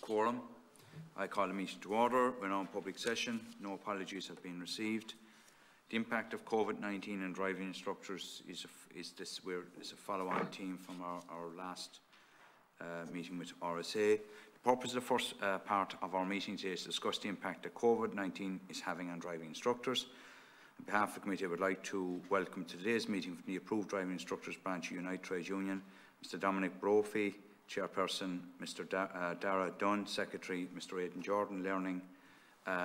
quorum. I call the meeting to order. We're now in public session. No apologies have been received. The impact of COVID-19 on driving instructors is a follow-on theme from our last meeting with RSA. The purpose of the first part of our meeting today is to discuss the impact that COVID-19 is having on driving instructors. On behalf of the committee, I would like to welcome to today's meeting from the approved driving instructors branch of Unite Trade Union, Mr. Dominic Brophy, Chairperson, Mr. Dara Dunn, Secretary, Mr. Aidan Jordan, Learning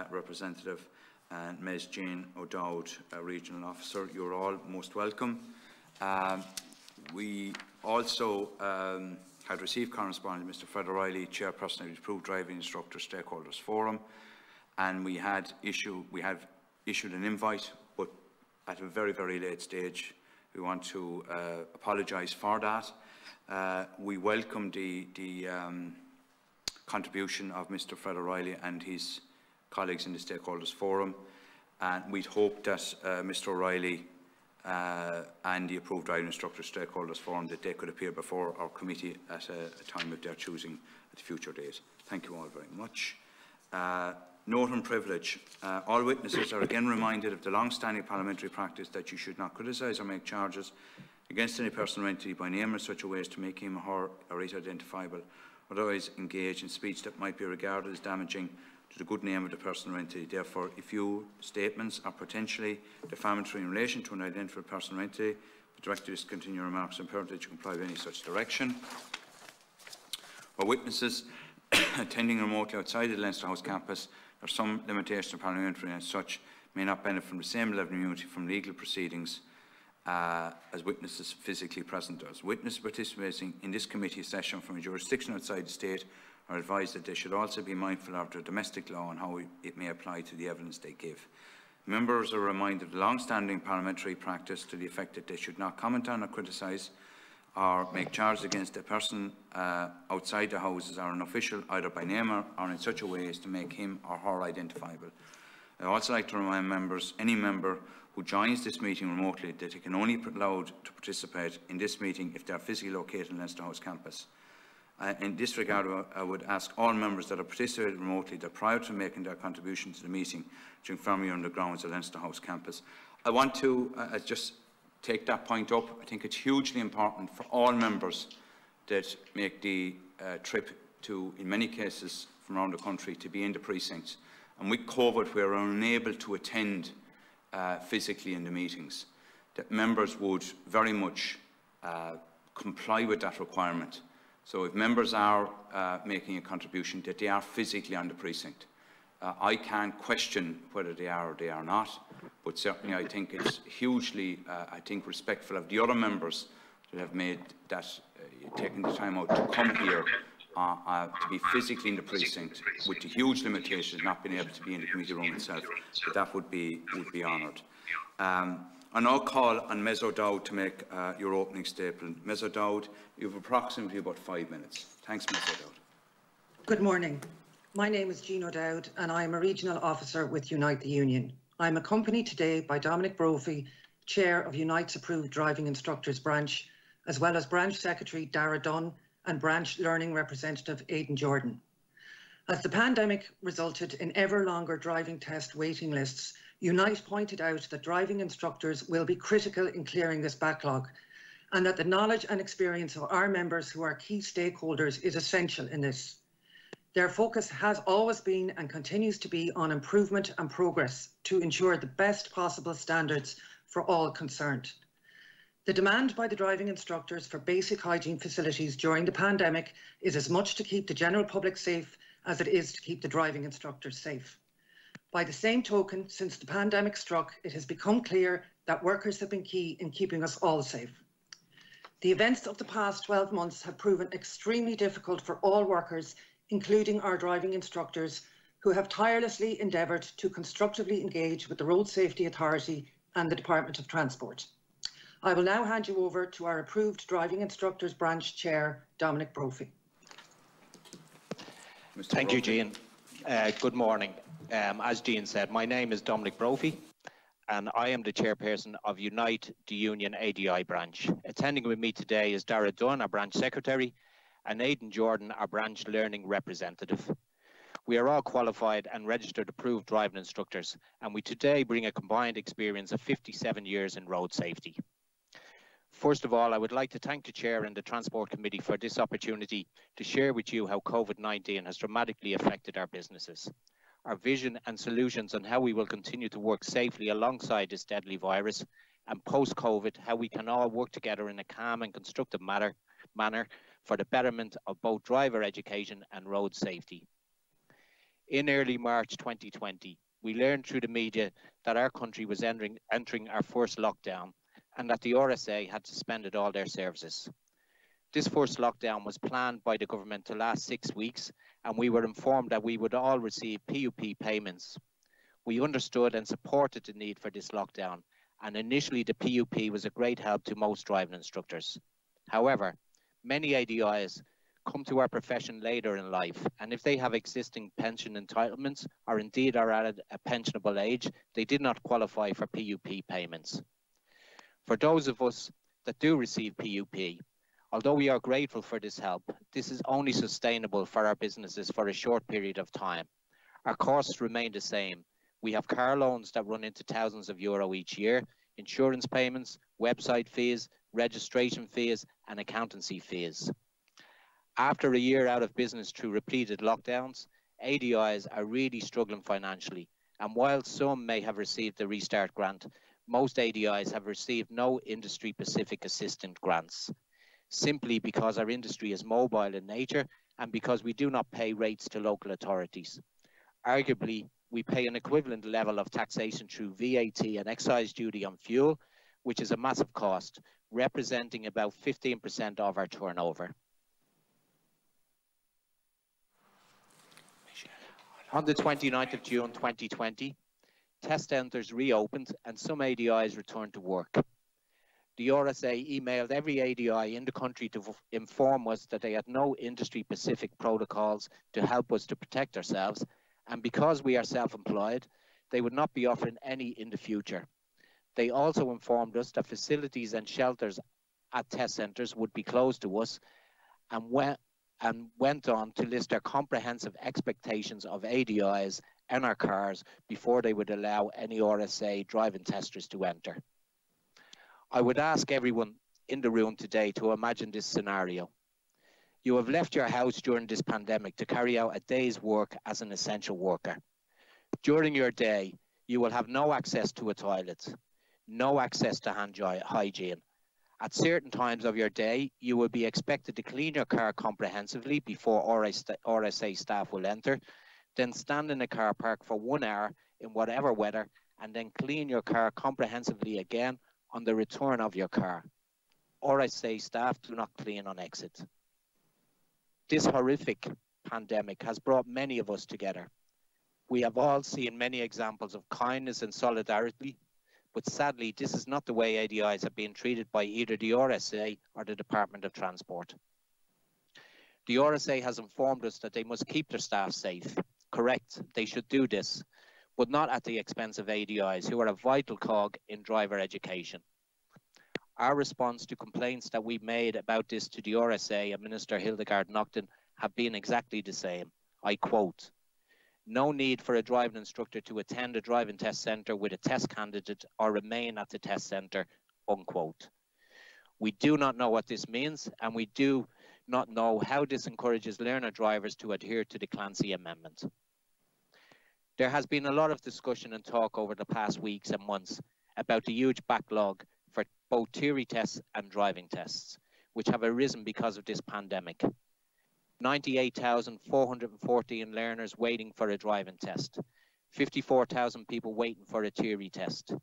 Representative, and Ms. Jane O'Dowd, Regional Officer. You're all most welcome. We also had received correspondence from Mr. Fred O'Reilly, Chairperson of the Approved Driving Instructor Stakeholders Forum, and we have issued an invite, but at a very, very late stage. We want to apologise for that. We welcome the contribution of Mr. Fred O'Reilly and his colleagues in the Stakeholders Forum, and we'd hope that Mr. O'Reilly and the Approved Driving Instructor Stakeholders Forum, that they could appear before our committee at a time of their choosing at a future date. Thank you all very much. Note and privilege. All witnesses are again reminded of the long-standing parliamentary practice that you should not criticise or make charges against any person or entity by name in such a way as to make him or her identifiable, otherwise engage in speech that might be regarded as damaging to the good name of the person or entity. Therefore, if your statements are potentially defamatory in relation to an identifiable person or entity, we direct you to discontinue your remarks and imperative that you comply with any such direction. For witnesses attending remotely outside the Leinster House campus, there are some limitations of parliamentary and as such may not benefit from the same level of immunity from legal proceedings as witnesses physically present as. Witnesses participating in this committee session from a jurisdiction outside the state are advised that they should also be mindful of their domestic law and how it may apply to the evidence they give. Members are reminded of the long-standing parliamentary practice to the effect that they should not comment on or criticise or make charges against a person outside the Houses or an official either by name or in such a way as to make him or her identifiable. I would also like to remind members, any member who joins this meeting remotely, that they can only be allowed to participate in this meeting if they are physically located in Leinster House campus. In this regard, I would ask all members that are participating remotely that prior to making their contribution to the meeting to inform you on the grounds of Leinster House campus. I want to just take that point up. I think it's hugely important for all members that make the trip to, in many cases from around the country, to be in the precincts. And with COVID, we are unable to attend physically in the meetings, that members would very much comply with that requirement. So if members are making a contribution, that they are physically on the precinct. I can't question whether they are or they are not, but certainly I think it's hugely, respectful of the other members that have made that, taken the time out to come here to be physically in the precinct, with the huge limitations not being able to be in the committee room itself. That would be honoured. I now call on Ms. O'Dowd to make your opening statement. Ms. O'Dowd, you have approximately about 5 minutes. Thanks, Ms. O'Dowd. Good morning. My name is Jean O'Dowd and I am a Regional Officer with Unite the Union. I am accompanied today by Dominic Brophy, Chair of Unite's Approved Driving Instructors Branch, as well as Branch Secretary Dara Dunn and Branch Learning Representative Aidan Jordan. As the pandemic resulted in ever longer driving test waiting lists, Unite pointed out that driving instructors will be critical in clearing this backlog, and that the knowledge and experience of our members who are key stakeholders is essential in this. Their focus has always been and continues to be on improvement and progress to ensure the best possible standards for all concerned. The demand by the driving instructors for basic hygiene facilities during the pandemic is as much to keep the general public safe as it is to keep the driving instructors safe. By the same token, since the pandemic struck, it has become clear that workers have been key in keeping us all safe. The events of the past 12 months have proven extremely difficult for all workers, including our driving instructors, who have tirelessly endeavoured to constructively engage with the Road Safety Authority and the Department of Transport. I will now hand you over to our Approved Driving Instructors Branch Chair, Dominic Brophy. Thank you, Jean. Good morning. As Jean said, my name is Dominic Brophy, and I am the chairperson of Unite the Union ADI branch. Attending with me today is Dara Dunn, our branch secretary, and Aidan Jordan, our branch learning representative. We are all qualified and registered approved driving instructors, and we today bring a combined experience of 57 years in road safety. First of all, I would like to thank the Chair and the Transport Committee for this opportunity to share with you how COVID-19 has dramatically affected our businesses, our vision and solutions on how we will continue to work safely alongside this deadly virus, and post-COVID, how we can all work together in a calm and constructive manner for the betterment of both driver education and road safety. In early March 2020, we learned through the media that our country was entering our first lockdown, and that the RSA had suspended all their services. This first lockdown was planned by the government to last 6 weeks, and we were informed that we would all receive PUP payments. We understood and supported the need for this lockdown, and initially the PUP was a great help to most driving instructors. However, many ADIs come to our profession later in life, and if they have existing pension entitlements or indeed are at a pensionable age, they did not qualify for PUP payments. For those of us that do receive PUP, although we are grateful for this help, this is only sustainable for our businesses for a short period of time. Our costs remain the same. We have car loans that run into thousands of euro each year, insurance payments, website fees, registration fees, and accountancy fees. After a year out of business through repeated lockdowns, ADIs are really struggling financially, and while some may have received the Restart grant, most ADIs have received no industry-specific assistance grants, simply because our industry is mobile in nature and because we do not pay rates to local authorities. Arguably, we pay an equivalent level of taxation through VAT and excise duty on fuel, which is a massive cost, representing about 15% of our turnover. On the 29th of June 2020, test centres reopened and some ADIs returned to work. The RSA emailed every ADI in the country to inform us that they had no industry-specific protocols to help us to protect ourselves, and because we are self-employed, they would not be offering any in the future. They also informed us that facilities and shelters at test centres would be closed to us, and went on to list their comprehensive expectations of ADIs and our cars before they would allow any RSA driving testers to enter. I would ask everyone in the room today to imagine this scenario. You have left your house during this pandemic to carry out a day's work as an essential worker. During your day, you will have no access to a toilet, no access to hand hygiene. At certain times of your day, you will be expected to clean your car comprehensively before RSA staff will enter, then stand in a car park for 1 hour in whatever weather, and then clean your car comprehensively again on the return of your car. RSA staff do not clean on exit. This horrific pandemic has brought many of us together. We have all seen many examples of kindness and solidarity, but sadly, this is not the way ADIs have been treated by either the RSA or the Department of Transport. The RSA has informed us that they must keep their staff safe. Correct, they should do this, but not at the expense of ADIs, who are a vital cog in driver education. Our response to complaints that we made about this to the RSA and Minister Hildegard Naughton have been exactly the same. I quote, "No need for a driving instructor to attend a driving test centre with a test candidate or remain at the test centre," unquote. We do not know what this means, and we do not know how this encourages learner drivers to adhere to the Clancy Amendment. There has been a lot of discussion and talk over the past weeks and months about the huge backlog for both theory tests and driving tests, which have arisen because of this pandemic. 98,414 learners waiting for a driving test, 54,000 people waiting for a theory test.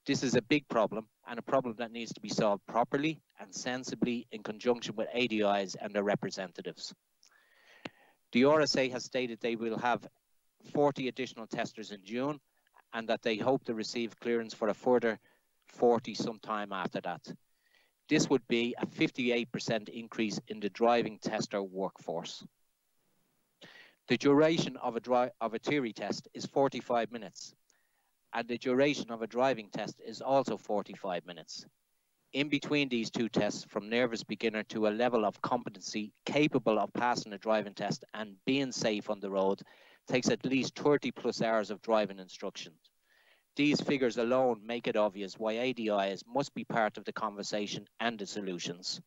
This is a big problem, and a problem that needs to be solved properly and sensibly in conjunction with ADIs and their representatives. The RSA has stated they will have 40 additional testers in June, and that they hope to receive clearance for a further 40 sometime after that. This would be a 58% increase in the driving tester workforce. The duration of a theory test is 45 minutes, and the duration of a driving test is also 45 minutes. In between these two tests, from nervous beginner to a level of competency capable of passing a driving test and being safe on the road, takes at least 30 plus hours of driving instruction. These figures alone make it obvious why ADIs must be part of the conversation and the solutions.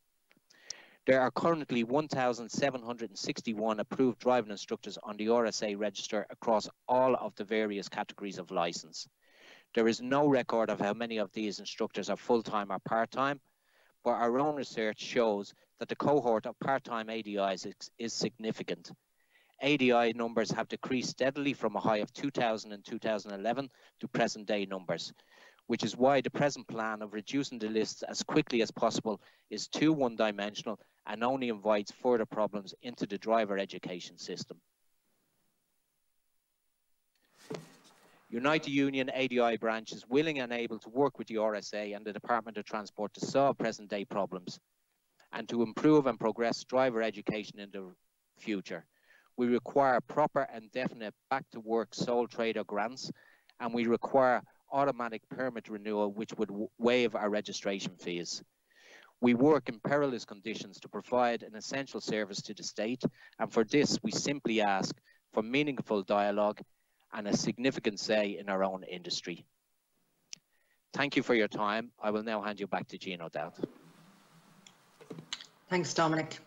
There are currently 1,761 approved driving instructors on the RSA register across all of the various categories of licence. There is no record of how many of these instructors are full-time or part-time, but our own research shows that the cohort of part-time ADIs is significant. ADI numbers have decreased steadily from a high of 2,000 in 2011 to present-day numbers, which is why the present plan of reducing the lists as quickly as possible is too one-dimensional and only invites further problems into the driver education system. Unite the Union ADI branch is willing and able to work with the RSA and the Department of Transport to solve present-day problems and to improve and progress driver education in the future. We require proper and definite back-to-work sole trader grants, and we require automatic permit renewal, which would waive our registration fees. We work in perilous conditions to provide an essential service to the state, and for this we simply ask for meaningful dialogue and a significant say in our own industry. Thank you for your time. I will now hand you back to Gino Dowd. Thanks, Dominic.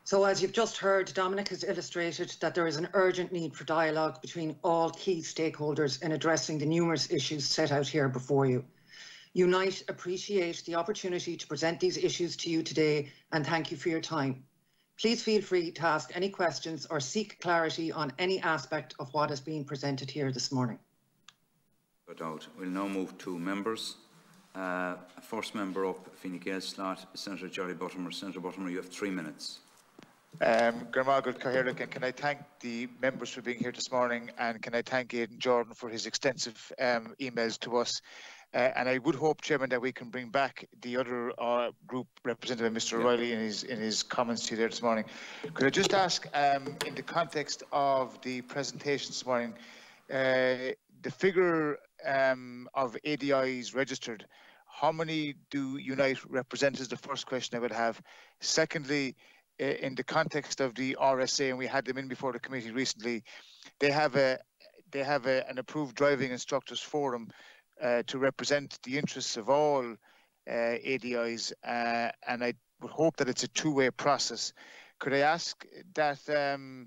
So as you've just heard, Dominic has illustrated that there is an urgent need for dialogue between all key stakeholders in addressing the numerous issues set out here before you. Unite appreciate the opportunity to present these issues to you today, and thank you for your time. Please feel free to ask any questions or seek clarity on any aspect of what is being presented here this morning. No doubt. We'll now move to members. First member up, Fine Gael slot, Senator Jerry Buttimer. Senator Buttimer, you have 3 minutes. Can I thank the members for being here this morning, and can I thank Aidan Jordan for his extensive emails to us. And I would hope, Chairman, that we can bring back the other group represented by Mr. O'Reilly in his comments to you there this morning. Could I just ask, in the context of the presentation this morning, the figure of ADIs registered, how many do Unite represent is the first question I would have. Secondly, in the context of the RSA, and we had them in before the committee recently, they have an approved driving instructors forum to represent the interests of all ADIs, and I would hope that it's a two-way process. Could I ask that the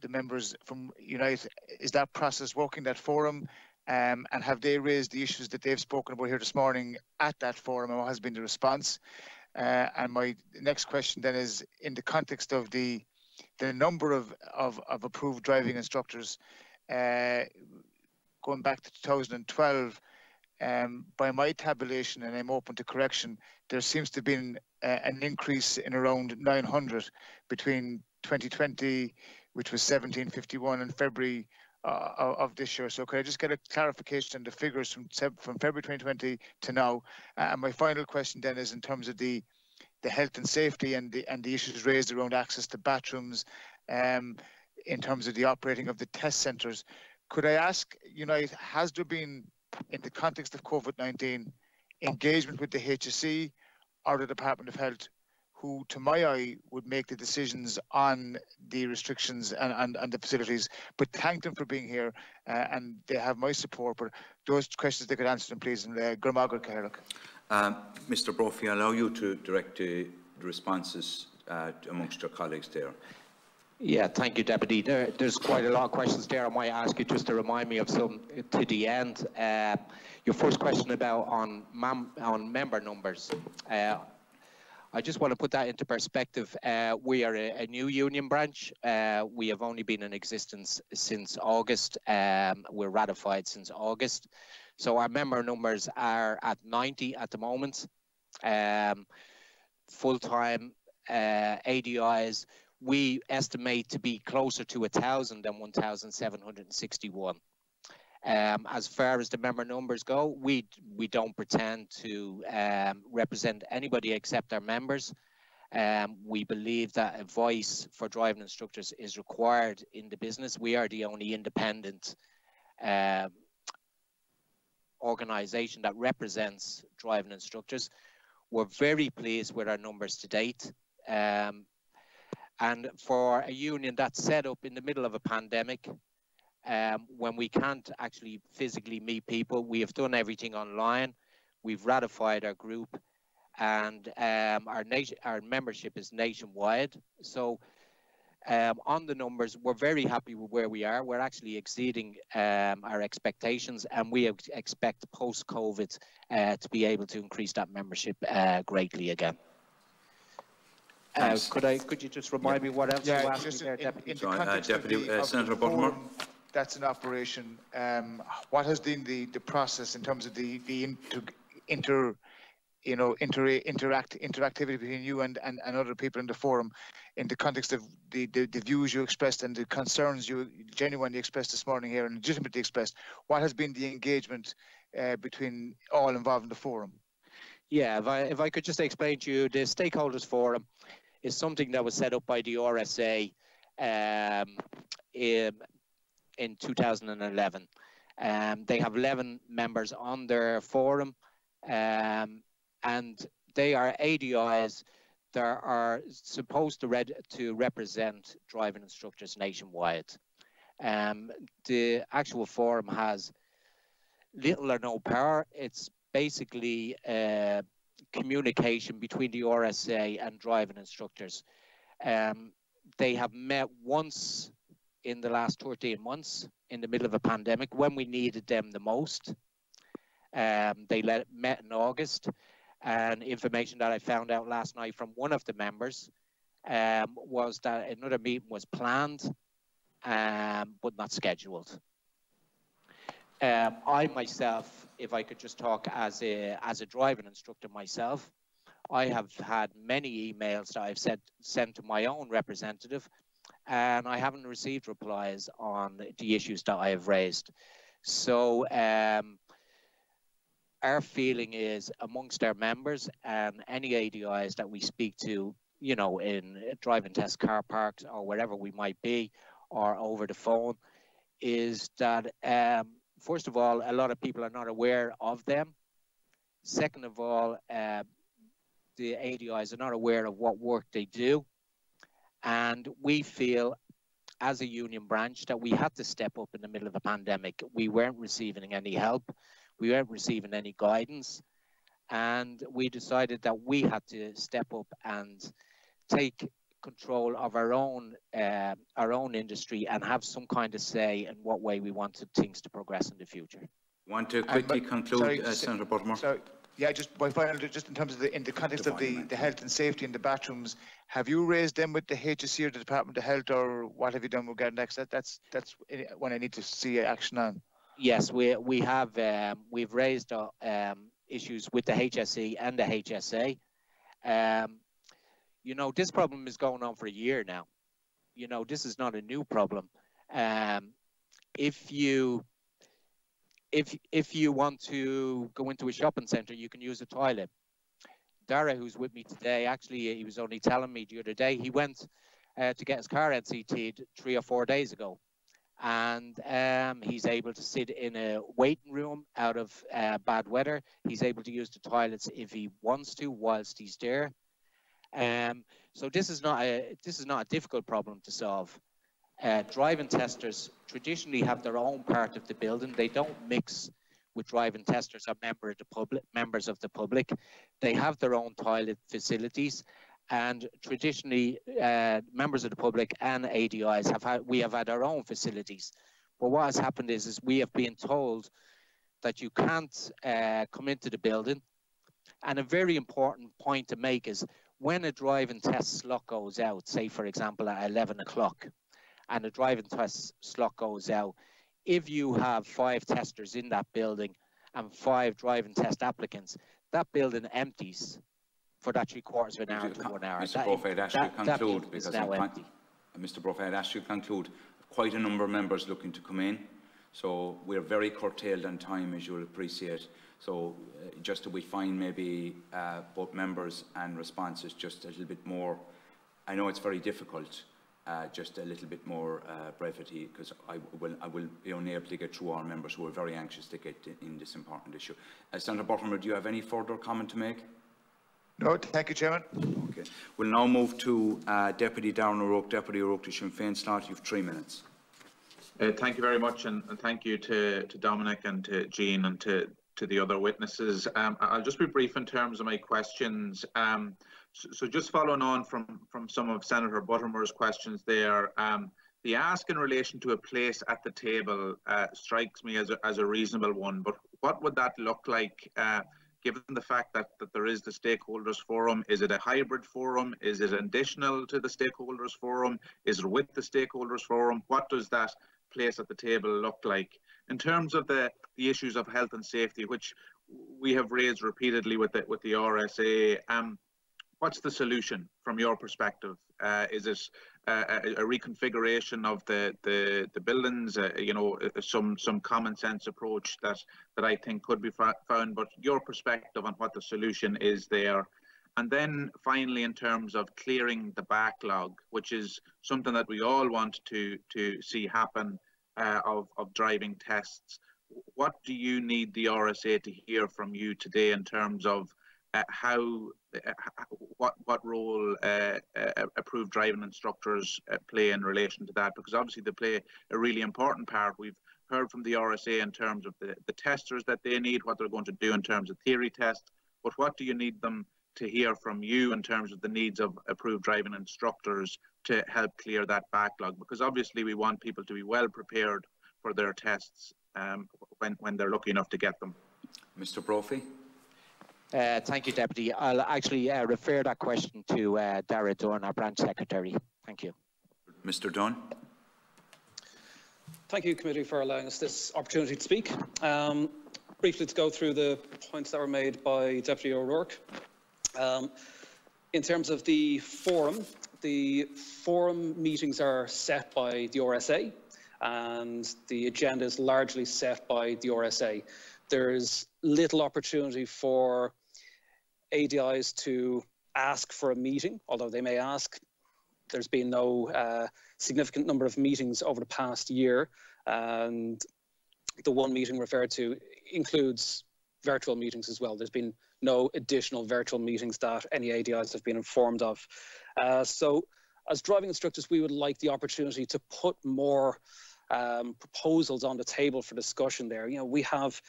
members from Unite, is that process working, that forum, and have they raised the issues that they've spoken about here this morning at that forum, and what has been the response? And my next question then is, in the context of the number of approved driving instructors, going back to 2012, by my tabulation, and I'm open to correction, there seems to have been an increase in around 900 between 2020, which was 1751, and February of this year. So could I just get a clarification on the figures from February 2020 to now? And my final question then is in terms of the health and safety and the issues raised around access to bathrooms, in terms of the operating of the test centres. Could I ask, Unite, has there been, in the context of COVID-19, engagement with the HSE or the Department of Health, who, to my eye, would make the decisions on the restrictions and the facilities? But thank them for being here, and they have my support. But those questions, they could answer them, please. And Mr. Brophy, I allow you to direct the responses amongst your colleagues there. Yeah, thank you, Deputy. There's quite a lot of questions there. I might ask you just to remind me of some to the end. Your first question about on member numbers. I just want to put that into perspective. We are a new union branch. We have only been in existence since August. We're ratified since August. So our member numbers are at 90 at the moment. Full-time ADIs, we estimate to be closer to 1,000 than 1,761. As far as the member numbers go, we don't pretend to represent anybody except our members. We believe that a voice for driving instructors is required in the business. We are the only independent organisation that represents driving instructors. We're very pleased with our numbers to date. And for a union that's set up in the middle of a pandemic, when we can't actually physically meet people, we have done everything online. We've ratified our group, and our membership is nationwide. So on the numbers, we're very happy with where we are. We're actually exceeding our expectations, and we expect post-COVID to be able to increase that membership greatly again. Could you just remind me what else you asked me there, Deputy? In the context of Senator the Buttimer. forum that's in operation, what has been the process in terms of the interactivity between you and other people in the forum, in the context of the views you expressed and the concerns you genuinely expressed this morning here and legitimately expressed? What has been the engagement between all involved in the forum? Yeah, if I could just explain to you, the Stakeholders Forum is something that was set up by the RSA in 2011. They have 11 members on their forum, and they are ADIs that are supposed to represent driving instructors nationwide. The actual forum has little or no power. It's basically communication between the RSA and driving instructors. They have met once in the last 13 months in the middle of a pandemic when we needed them the most. They met in August, and information that I found out last night from one of the members was that another meeting was planned but not scheduled. I myself, if I could just talk as a driving instructor myself, I have had many emails that I've sent to my own representative, and I haven't received replies on the issues that I have raised. So our feeling is amongst our members and any ADIs that we speak to, you know, in driving test car parks or wherever we might be, or over the phone, is that first of all, a lot of people are not aware of them. Second of all, the ADIs are not aware of what work they do. And we feel, as a union branch, that we had to step up in the middle of a pandemic. We weren't receiving any help. We weren't receiving any guidance. And we decided that we had to step up and take control of our own industry and have some kind of say in what way we wanted things to progress in the future. Want to quickly conclude, Senator Buttimer? Sorry. Yeah, just in terms of in the context of the health and safety in the bathrooms, have you raised them with the HSE or the Department of Health, or what have you done regarding that? That's when I need to see action on. Yes, we have we've raised issues with the HSE and the HSA. You know, this problem is going on for a year now. You know, this is not a new problem. If you want to go into a shopping centre, you can use a toilet. Dara, who's with me today, actually, he was only telling me the other day, he went to get his car NCT'd 3 or 4 days ago. And he's able to sit in a waiting room out of bad weather. He's able to use the toilets if he wants to whilst he's there. So this is not a difficult problem to solve. Driving testers traditionally have their own part of the building. They don't mix with driving testers or members of the public. They have their own toilet facilities, and traditionally members of the public and ADIs have had our own facilities. But what has happened is we have been told that you can't come into the building. And a very important point to make is when a driving test slot goes out, say for example at 11 o'clock, and a driving test slot goes out, if you have 5 testers in that building and 5 driving test applicants, that building empties for that 3/4 of an hour to 1 hour. Mr. Brophy, I'd ask you to conclude, because Mr. Brophy, I'd ask you to conclude. Quite a number of members looking to come in, so we're very curtailed on time, as you'll appreciate. So just that we find maybe both members and responses just a little bit more. I know it's very difficult, just a little bit more brevity, because I will be unable to get through all members who are very anxious to get in this important issue. Senator Buttimer, do you have any further comment to make? No, thank you, Chairman. Okay. We'll now move to Deputy Darren O'Rourke, Deputy O'Rourke to Sinn Féin slot. You have 3 minutes. Thank you very much, and thank you to Dominic and to Jean and to the other witnesses. I'll just be brief in terms of my questions. So just following on from some of Senator Buttimer's questions there, the ask in relation to a place at the table strikes me as a reasonable one, but what would that look like given the fact that there is the stakeholders forum? Is it a hybrid forum? Is it additional to the stakeholders forum? Is it with the stakeholders forum? What does that place at the table look like? In terms of the issues of health and safety, which we have raised repeatedly with the RSA, what's the solution from your perspective? Is it a reconfiguration of the buildings? You know, some common sense approach that I think could be found. But your perspective on what the solution is there. And then finally, in terms of clearing the backlog, which is something that we all want to see happen of driving tests, what do you need the RSA to hear from you today in terms of what role approved driving instructors play in relation to that? Because obviously they play a really important part. We've heard from the RSA in terms of the testers that they need, what they're going to do in terms of theory tests, but what do you need them to hear from you in terms of the needs of approved driving instructors to help clear that backlog? Because obviously we want people to be well prepared for their tests when they're lucky enough to get them. Mr. Brophy. Thank you, Deputy. I'll actually refer that question to Dara Dorn, our branch secretary. Thank you. Mr. Dunn. Thank you, Committee, for allowing us this opportunity to speak. Briefly to go through the points that were made by Deputy O'Rourke. In terms of the forum meetings are set by the RSA, and the agenda is largely set by the RSA. There's little opportunity for ADIs to ask for a meeting, although they may ask. There's been no significant number of meetings over the past year, and the one meeting referred to includes virtual meetings as well. There's been no additional virtual meetings that any ADIs have been informed of. So as driving instructors, we would like the opportunity to put more proposals on the table for discussion there. You know, we have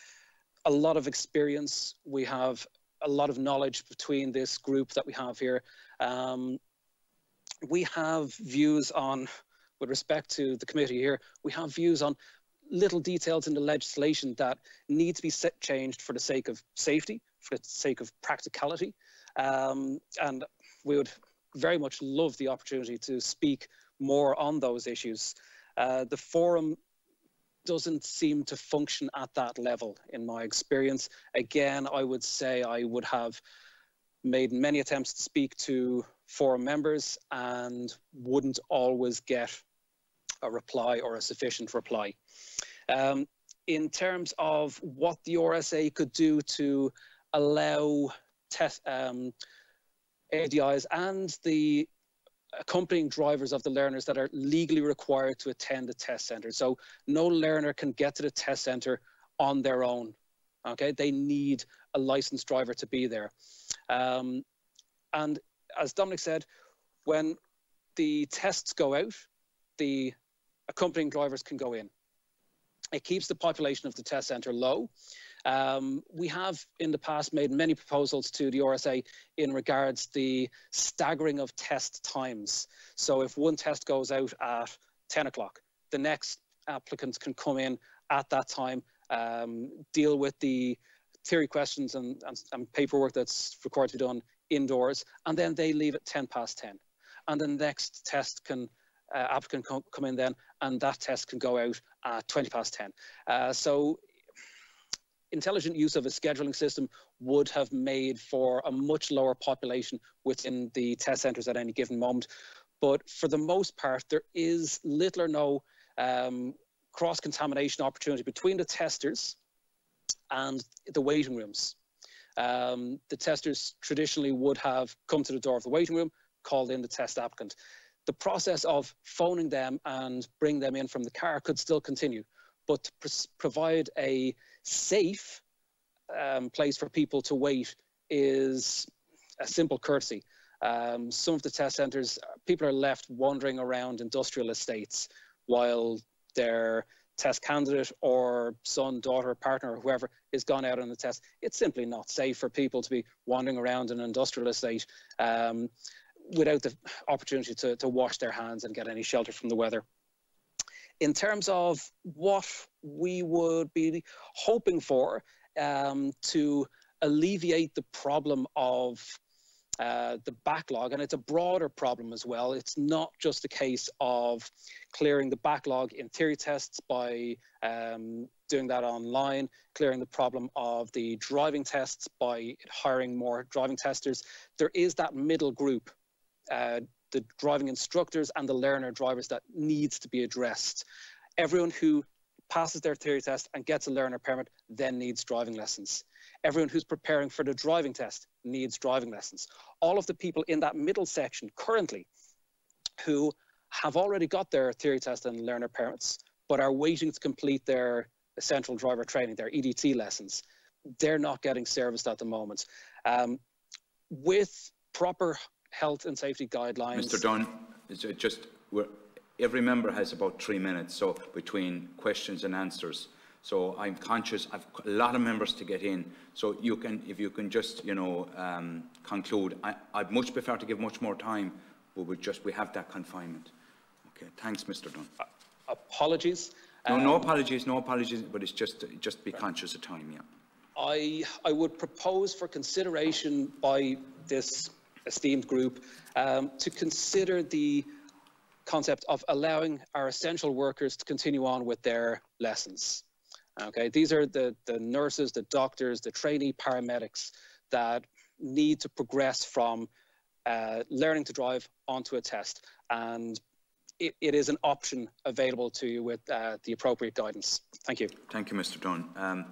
a lot of experience, we have a lot of knowledge between this group that we have here. We have views on, with respect to the committee here, we have views on little details in the legislation that need to be changed for the sake of safety, for the sake of practicality. And we would very much love the opportunity to speak more on those issues. The forum doesn't seem to function at that level, in my experience. Again, I would say I would have made many attempts to speak to forum members and wouldn't always get a reply or a sufficient reply. In terms of what the RSA could do to allow ADIs and the accompanying drivers of the learners that are legally required to attend the test centre. So no learner can get to the test centre on their own. Okay, they need a licensed driver to be there. And as Dominic said, when the tests go out, the accompanying drivers can go in. It keeps the population of the test centre low. We have in the past made many proposals to the RSA in regards the staggering of test times. So if one test goes out at 10 o'clock, the next applicants can come in at that time, deal with the theory questions and paperwork that's required to be done indoors, and then they leave at 10 past 10. And the next test can applicant come in then, and that test can go out at 20 past 10. So intelligent use of a scheduling system would have made for a much lower population within the test centres at any given moment. But for the most part, there is little or no cross-contamination opportunity between the testers and the waiting rooms. The testers traditionally would have come to the door of the waiting room, called in the test applicant. the process of phoning them and bring them in from the car could still continue, but to provide a safe place for people to wait is a simple courtesy. Some of the test centres, people are left wandering around industrial estates while their test candidate or son, daughter, partner, or whoever is gone out on the test. It's simply not safe for people to be wandering around an industrial estate without the opportunity to wash their hands and get any shelter from the weather. In terms of what we would be hoping for to alleviate the problem of the backlog, and it's a broader problem as well. It's not just a case of clearing the backlog in theory tests by doing that online, clearing the problem of the driving tests by hiring more driving testers. There is that middle group, the driving instructors and the learner drivers, that needs to be addressed. Everyone who passes their theory test and gets a learner permit then needs driving lessons. Everyone who's preparing for the driving test needs driving lessons. All of the people in that middle section currently who have already got their theory test and learner permits, but are waiting to complete their essential driver training, their EDT lessons, they're not getting serviced at the moment. With proper health and safety guidelines. Mr. Dunn, every member has about 3 minutes, so between questions and answers. So I'm conscious I've a lot of members to get in. So you can, if you can just, conclude. I'd much prefer to give much more time, but we have that confinement. Okay, thanks, Mr. Dunn. Apologies. No apologies, but it's just be conscious of time, yeah. I would propose for consideration by this esteemed group to consider the concept of allowing our essential workers to continue on with their lessons. Okay, these are the nurses, the doctors, the trainee paramedics that need to progress from learning to drive onto a test, and it is an option available to you with the appropriate guidance. Thank you. Thank you, Mr. Dunn.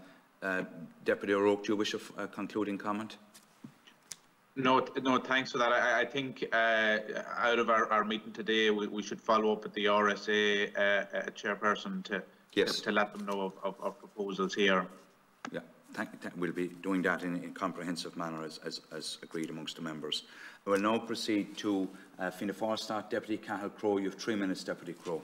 Deputy O'Rourke, do you wish a concluding comment? No, thanks for that. I think out of our meeting today, we should follow up with the RSA chairperson to let them know of proposals here. Yeah, we'll be doing that in a comprehensive manner as agreed amongst the members. We will now proceed to Fianna Fáil Deputy Cathal Crowe. You have 3 minutes, Deputy Crowe.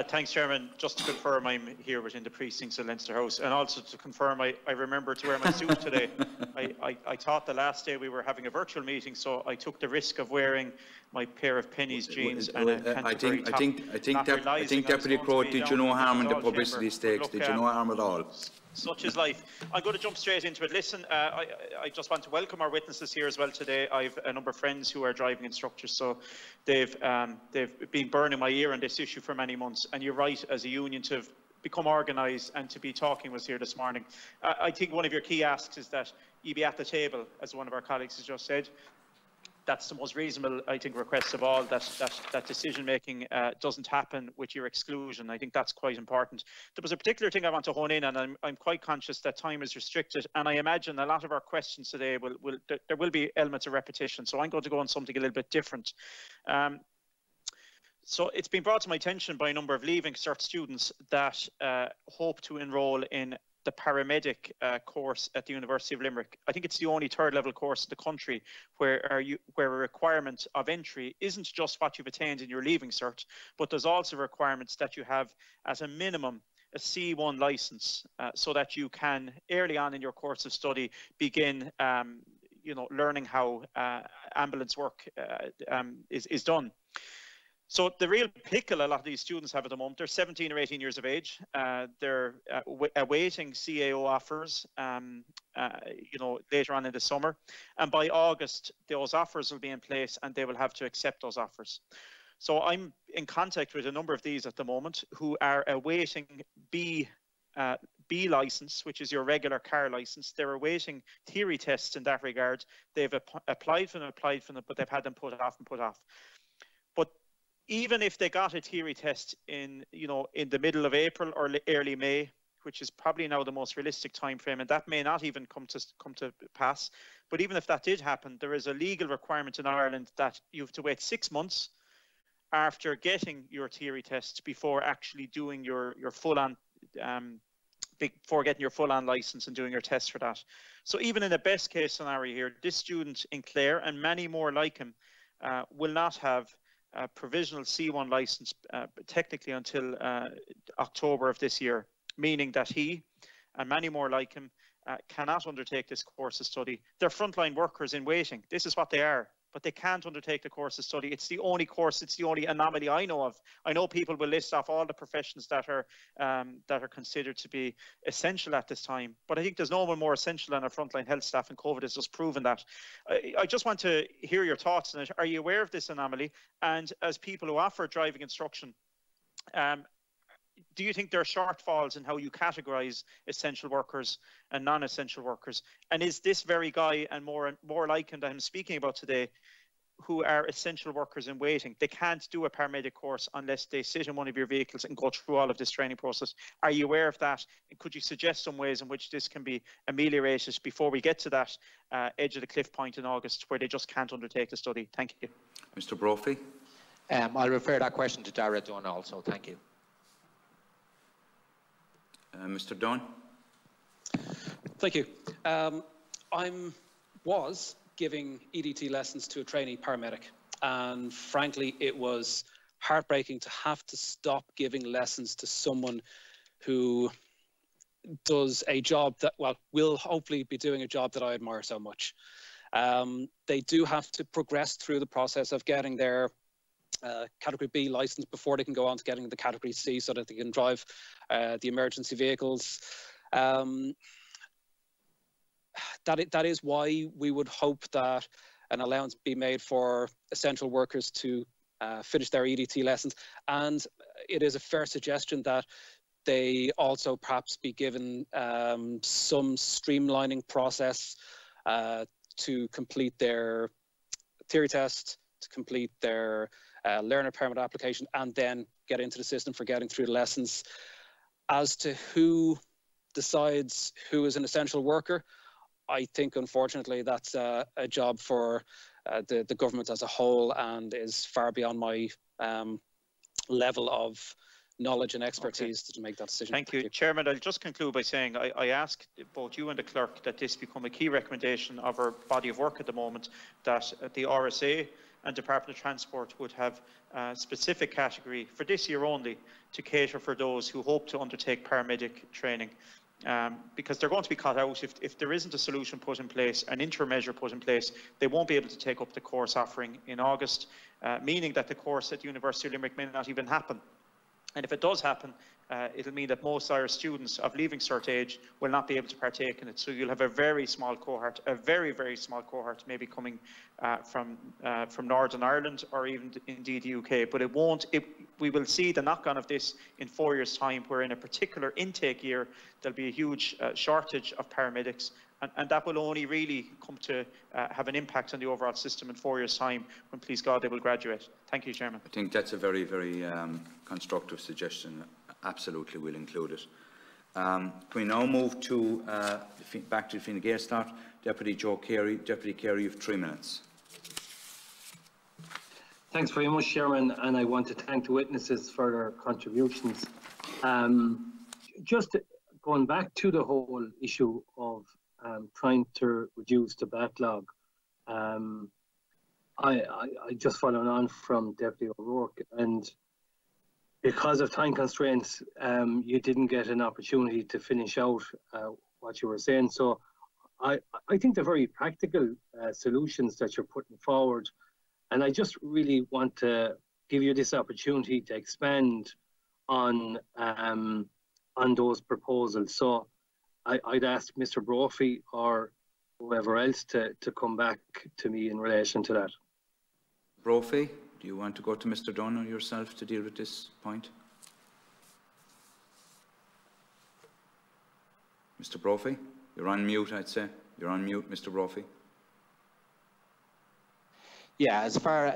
Thanks, Chairman. Just to confirm, I'm here within the precincts of Leinster House, and also to confirm I remember to wear my suit today. I thought the last day we were having a virtual meeting, so I took the risk of wearing my pair of pennies jeans and a Canterbury top. I think Deputy Crowe did you no harm in the publicity stakes. Did you no harm at all? Such is life. I'm going to jump straight into it. Listen, I just want to welcome our witnesses here as well today. I've a number of friends who are driving instructors, so they've been burning my ear on this issue for many months. And you're right, as a union, to have become organised and to be talking with us here this morning. I think one of your key asks is that you be at the table, as one of our colleagues has just said. That's the most reasonable, I think, request of all, that decision-making doesn't happen with your exclusion. I think that's quite important. There was a particular thing I want to hone in on, and I'm quite conscious that time is restricted, and I imagine a lot of our questions today there will be elements of repetition, so I'm going to go on something a little bit different. So it's been brought to my attention by a number of Leaving Cert students that hope to enrol in the paramedic course at the University of Limerick. I think it's the only third level course in the country where a requirement of entry isn't just what you've attained in your Leaving Cert, but there's also requirements that you have as a minimum a C1 license, so that you can early on in your course of study begin learning how ambulance work is done. So the real pickle a lot of these students have at the moment, they're 17 or 18 years of age. They're awaiting CAO offers, later on in the summer. And by August, those offers will be in place and they will have to accept those offers. So I'm in contact with a number of these at the moment who are awaiting B license, which is your regular car license. They're awaiting theory tests in that regard. They've applied for them, but they've had them put off. But even if they got a theory test in the middle of April or early May, which is probably now the most realistic time frame, and that may not even come to pass. But even if that did happen, there is a legal requirement in Ireland that you have to wait 6 months after getting your theory test before actually doing your full-on before getting your full-on license and doing your test for that. So even in the best case scenario here, this student in Clare and many more like him will not have a provisional C1 license technically until October of this year, meaning that he and many more like him cannot undertake this course of study. They're frontline workers in waiting. This is what they are, but they can't undertake the course of study. It's the only course, it's the only anomaly I know of. I know people will list off all the professions that are considered to be essential at this time, but I think there's no one more essential than our frontline health staff, and COVID has just proven that. I just want to hear your thoughts on it. Are you aware of this anomaly? And as people who offer driving instruction, do you think there are shortfalls in how you categorise essential workers and non-essential workers? And is this very guy and more like him that I'm speaking about today, who are essential workers in waiting? They can't do a paramedic course unless they sit in one of your vehicles and go through all of this training process. Are you aware of that? And could you suggest some ways in which this can be ameliorated before we get to that edge of the cliff point in August where they just can't undertake the study? Thank you. Mr. Brophy. I'll refer that question to Dara Dunn also. Thank you. Mr. Dunn. Thank you. I was giving EDT lessons to a trainee paramedic, and frankly, it was heartbreaking to have to stop giving lessons to someone who does a job that, well, will hopefully be doing a job that I admire so much. They do have to progress through the process of getting their Category B license before they can go on to getting the Category C so that they can drive the emergency vehicles. That is why we would hope that an allowance be made for essential workers to finish their EDT lessons. And it is a fair suggestion that they also perhaps be given some streamlining process to complete their theory test, to complete their learner permit application, and then get into the system for getting through the lessons. As to who decides who is an essential worker, I think unfortunately that's a job for the government as a whole, and is far beyond my level of knowledge and expertise to make that decision. Thank you. Chairman, I'll just conclude by saying I ask both you and the clerk that this become a key recommendation of our body of work at the moment, that the RSA and Department of Transport would have a specific category for this year only to cater for those who hope to undertake paramedic training. Because they're going to be cut out if there isn't a solution put in place, an interim measure put in place. They won't be able to take up the course offering in August, meaning that the course at the University of Limerick may not even happen. And if it does happen, it'll mean that most Irish students of leaving cert age will not be able to partake in it. So you'll have a very small cohort, a very, very small cohort, maybe coming from Northern Ireland or even indeed the UK. But we will see the knock-on of this in 4 years' time, where in a particular intake year, there'll be a huge shortage of paramedics. And that will only really come to have an impact on the overall system in 4 years' time, when, please God, they will graduate. Thank you, Chairman. I think that's a very, very constructive suggestion. Absolutely, we'll include it. Can we now move to back to Fine Gael start? Deputy Joe Carey. Deputy Carey, you have 3 minutes. Thanks very much, Chairman, and I want to thank the witnesses for their contributions. Just going back to the whole issue of trying to reduce the backlog, I just followed on from Deputy O'Rourke, and because of time constraints, you didn't get an opportunity to finish out what you were saying. So I think they're very practical solutions that you're putting forward, and I just really want to give you this opportunity to expand on those proposals. So I'd ask Mr. Brophy or whoever else to come back to me in relation to that. Brophy, do you want to go to Mr. Dunn or yourself to deal with this point? Mr. Brophy, you're on mute, I'd say. You're on mute, Mr. Brophy. Yeah, as far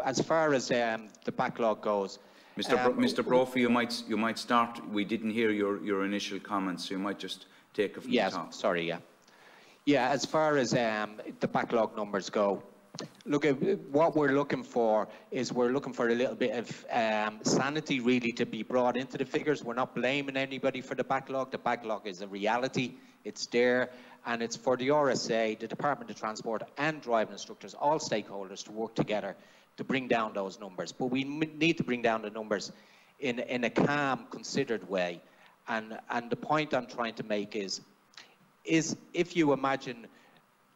as the backlog goes, Mr. Brophy, you might start. We didn't hear your initial comments, so you might just take it from the top. Sorry, yeah. Yeah, as far as the backlog numbers go, look, what we're looking for is we're looking for a little bit of sanity really to be brought into the figures. We're not blaming anybody for the backlog. The backlog is a reality. It's there, and it's for the RSA, the Department of Transport and driving instructors, all stakeholders, to work together to bring down those numbers. But we need to bring down the numbers in a calm, considered way. And the point I'm trying to make is if you imagine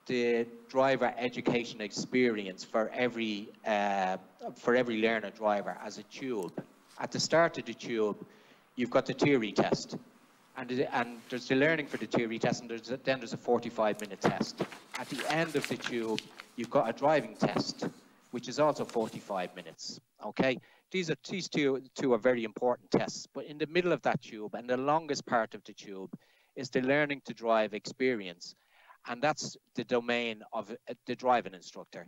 the driver education experience for every learner driver as a tube. At the start of the tube, you've got the theory test, and there's the learning for the theory test, and then there's a 45-minute test. At the end of the tube, you've got a driving test, which is also 45 minutes. Okay, these two are very important tests. But in the middle of that tube, and the longest part of the tube, is the learning to drive experience. And that's the domain of the driving instructor.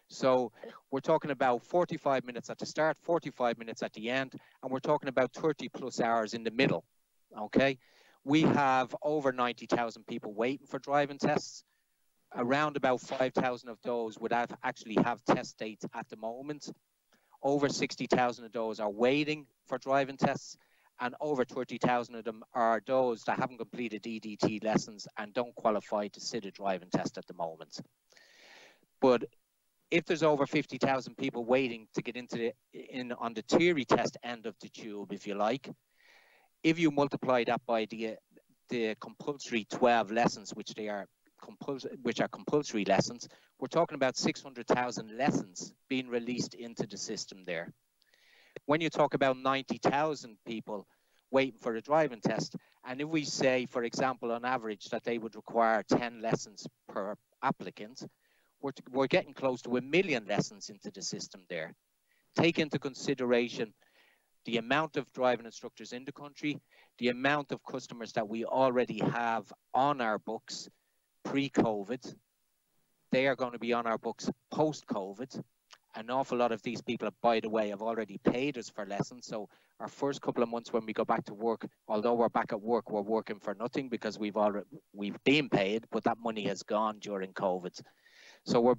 So we're talking about 45 minutes at the start, 45 minutes at the end, and we're talking about 30 plus hours in the middle, okay? We have over 90,000 people waiting for driving tests. Around about 5,000 of those would actually have test dates at the moment. Over 60,000 of those are waiting for driving tests, and over 30,000 of them are those that haven't completed EDT lessons and don't qualify to sit a driving test at the moment. But if there's over 50,000 people waiting to get on the theory test end of the tube, if you like, if you multiply that by the compulsory 12 lessons, which are compulsory lessons, we're talking about 600,000 lessons being released into the system there. When you talk about 90,000 people waiting for a driving test, and if we say, for example, on average that they would require 10 lessons per applicant, we're getting close to 1 million lessons into the system there. Take into consideration the amount of driving instructors in the country, the amount of customers that we already have on our books pre-COVID. They are going to be on our books post-COVID. An awful lot of these people, by the way, have already paid us for lessons. So our first couple of months when we go back to work, although we're back at work, we're working for nothing because we've been paid, but that money has gone during COVID. So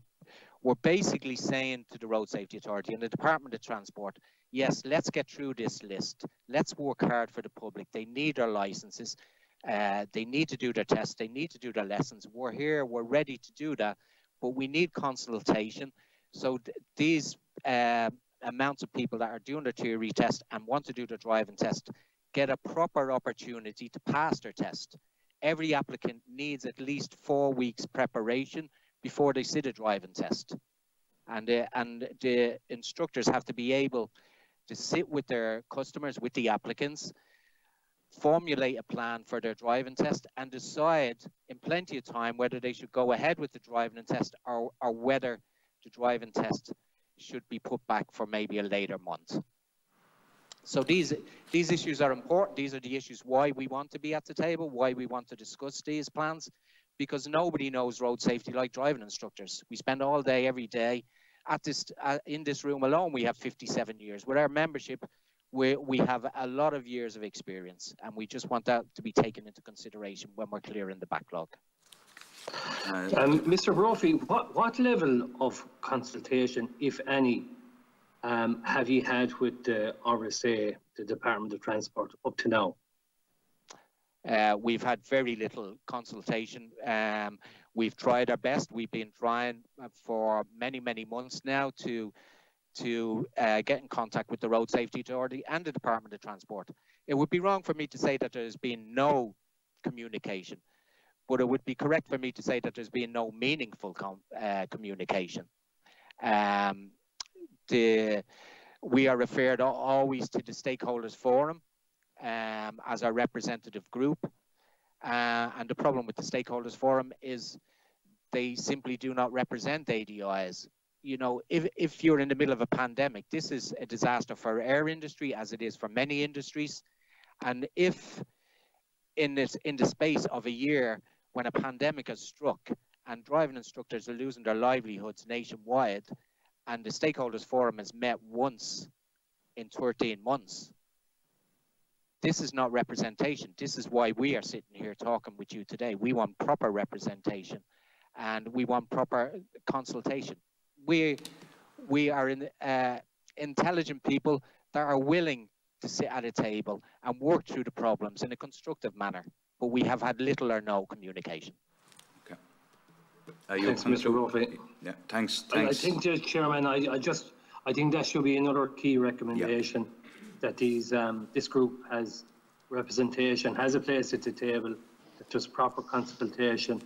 we're basically saying to the Road Safety Authority and the Department of Transport, yes, let's get through this list. Let's work hard for the public. They need their licenses. They need to do their tests. They need to do their lessons. We're here. We're ready to do that. But we need consultation. So these amounts of people that are doing their theory test and want to do the driving test get a proper opportunity to pass their test. Every applicant needs at least 4 weeks preparation before they sit a driving test. And the instructors have to be able to sit with their customers, with the applicants, formulate a plan for their driving test and decide in plenty of time whether they should go ahead with the driving test or whether the driving test should be put back for maybe a later month. So these issues are important. These are the issues why we want to be at the table, why we want to discuss these plans, because nobody knows road safety like driving instructors. We spend all day, every day in this room alone. We have 57 years. With our membership, we have a lot of years of experience, and we just want that to be taken into consideration when we're clearing the backlog. Mr. Brophy, what level of consultation, if any, have you had with the RSA, the Department of Transport, up to now? We've had very little consultation. We've tried our best. We've been trying for many, many months now to get in contact with the Road Safety Authority and the Department of Transport. It would be wrong for me to say that there's been no communication, but it would be correct for me to say that there's been no meaningful communication. We are referred always to the Stakeholders Forum as our representative group. And the problem with the Stakeholders Forum is they simply do not represent ADIs. You know, if you're in the middle of a pandemic, this is a disaster for our industry as it is for many industries. And if in the space of a year, when a pandemic has struck and driving instructors are losing their livelihoods nationwide, and the Stakeholders Forum has met once in 13 months. This is not representation. This is why we are sitting here talking with you today. We want proper representation and we want proper consultation. We are intelligent people that are willing to sit at a table and work through the problems in a constructive manner, but we have had little or no communication. Okay. Thanks, Mr. Brophy. Yeah, thanks. I think, Chairman, I think that should be another key recommendation, that this group has representation, has a place at the table, that there's proper consultation,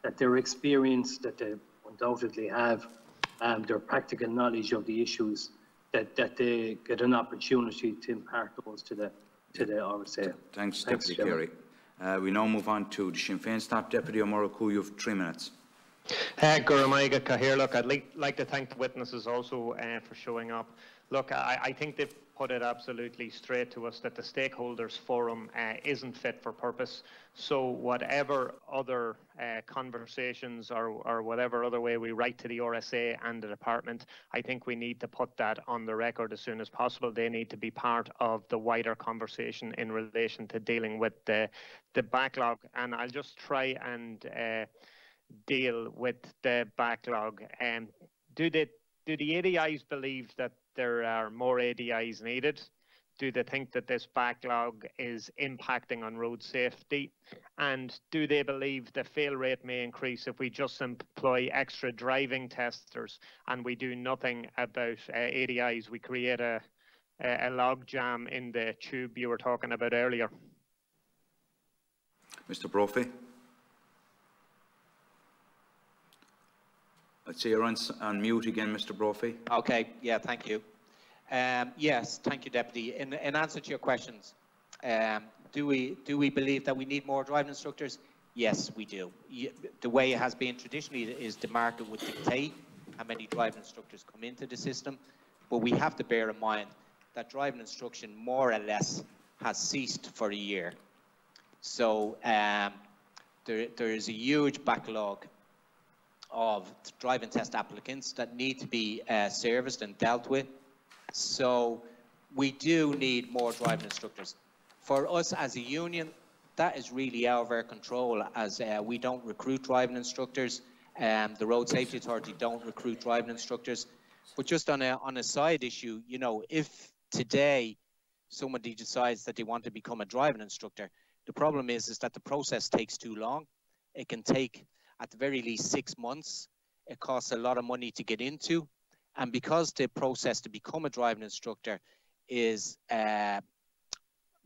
that their experience that they undoubtedly have, their practical knowledge of the issues, that they get an opportunity to impart those to the RSA. Thanks, Deputy Carey. We now move on to the Sinn Féin staff. Deputy O'Murrow, you have 3 minutes. Look, I'd like to thank the witnesses also for showing up. Look, I think they've put it absolutely straight to us that the stakeholders forum isn't fit for purpose. So whatever other conversations or whatever other way we write to the RSA and the department, I think we need to put that on the record as soon as possible. They need to be part of the wider conversation in relation to dealing with the backlog. And I'll just try and deal with the backlog. Do the ADIs believe that there are more ADIs needed? Do they think that this backlog is impacting on road safety? And do they believe the fail rate may increase if we just employ extra driving testers and we do nothing about ADIs? We create a log jam in the tube you were talking about earlier. Mr. Brophy? I'd say you're on mute again, Mr. Brophy. Okay, yeah, thank you. Yes, thank you, Deputy. In answer to your questions, do we believe that we need more driving instructors? Yes, we do. The way it has been traditionally is the market would dictate how many driving instructors come into the system, but we have to bear in mind that driving instruction more or less has ceased for a year. So there is a huge backlog of driving test applicants that need to be serviced and dealt with. So we do need more driving instructors. For us as a union, that is really out of our control, as we don't recruit driving instructors. The Road Safety Authority don't recruit driving instructors. But just on a side issue, you know, if today somebody decides that they want to become a driving instructor, the problem is that the process takes too long. It can take at the very least 6 months. It costs a lot of money to get into. And because the process to become a driving instructor is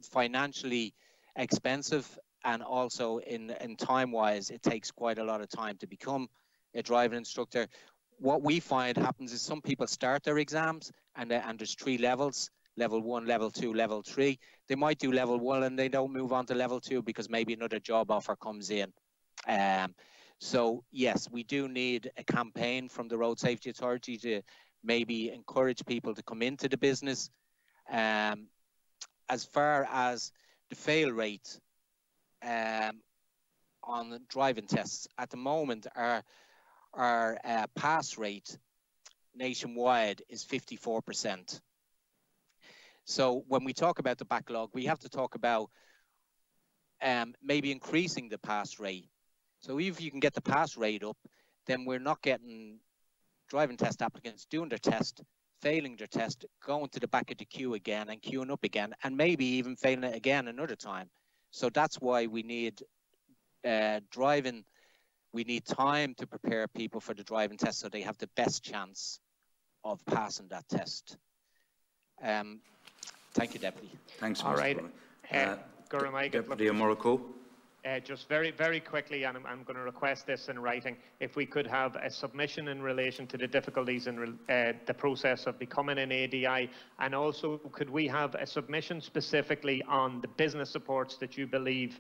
financially expensive, and also in time-wise, it takes quite a lot of time to become a driving instructor. What we find happens is some people start their exams and there's 3 levels, level 1, level 2, level 3. They might do level 1 and they don't move on to level 2 because maybe another job offer comes in. So yes, we do need a campaign from the Road Safety Authority to maybe encourage people to come into the business. As far as the fail rate on driving tests, at the moment our pass rate nationwide is 54%. So when we talk about the backlog, we have to talk about maybe increasing the pass rate. So if you can get the pass rate up, then we're not getting driving test applicants doing their test, failing their test, going to the back of the queue again and queuing up again, and maybe even failing it again another time. So that's why we need we need time to prepare people for the driving test so they have the best chance of passing that test. Thank you, Deputy. Thanks, All right. Deputy O'Murrow. Just very, very quickly, and I'm going to request this in writing, if we could have a submission in relation to the difficulties in the process of becoming an ADI, and also could we have a submission specifically on the business supports that you believe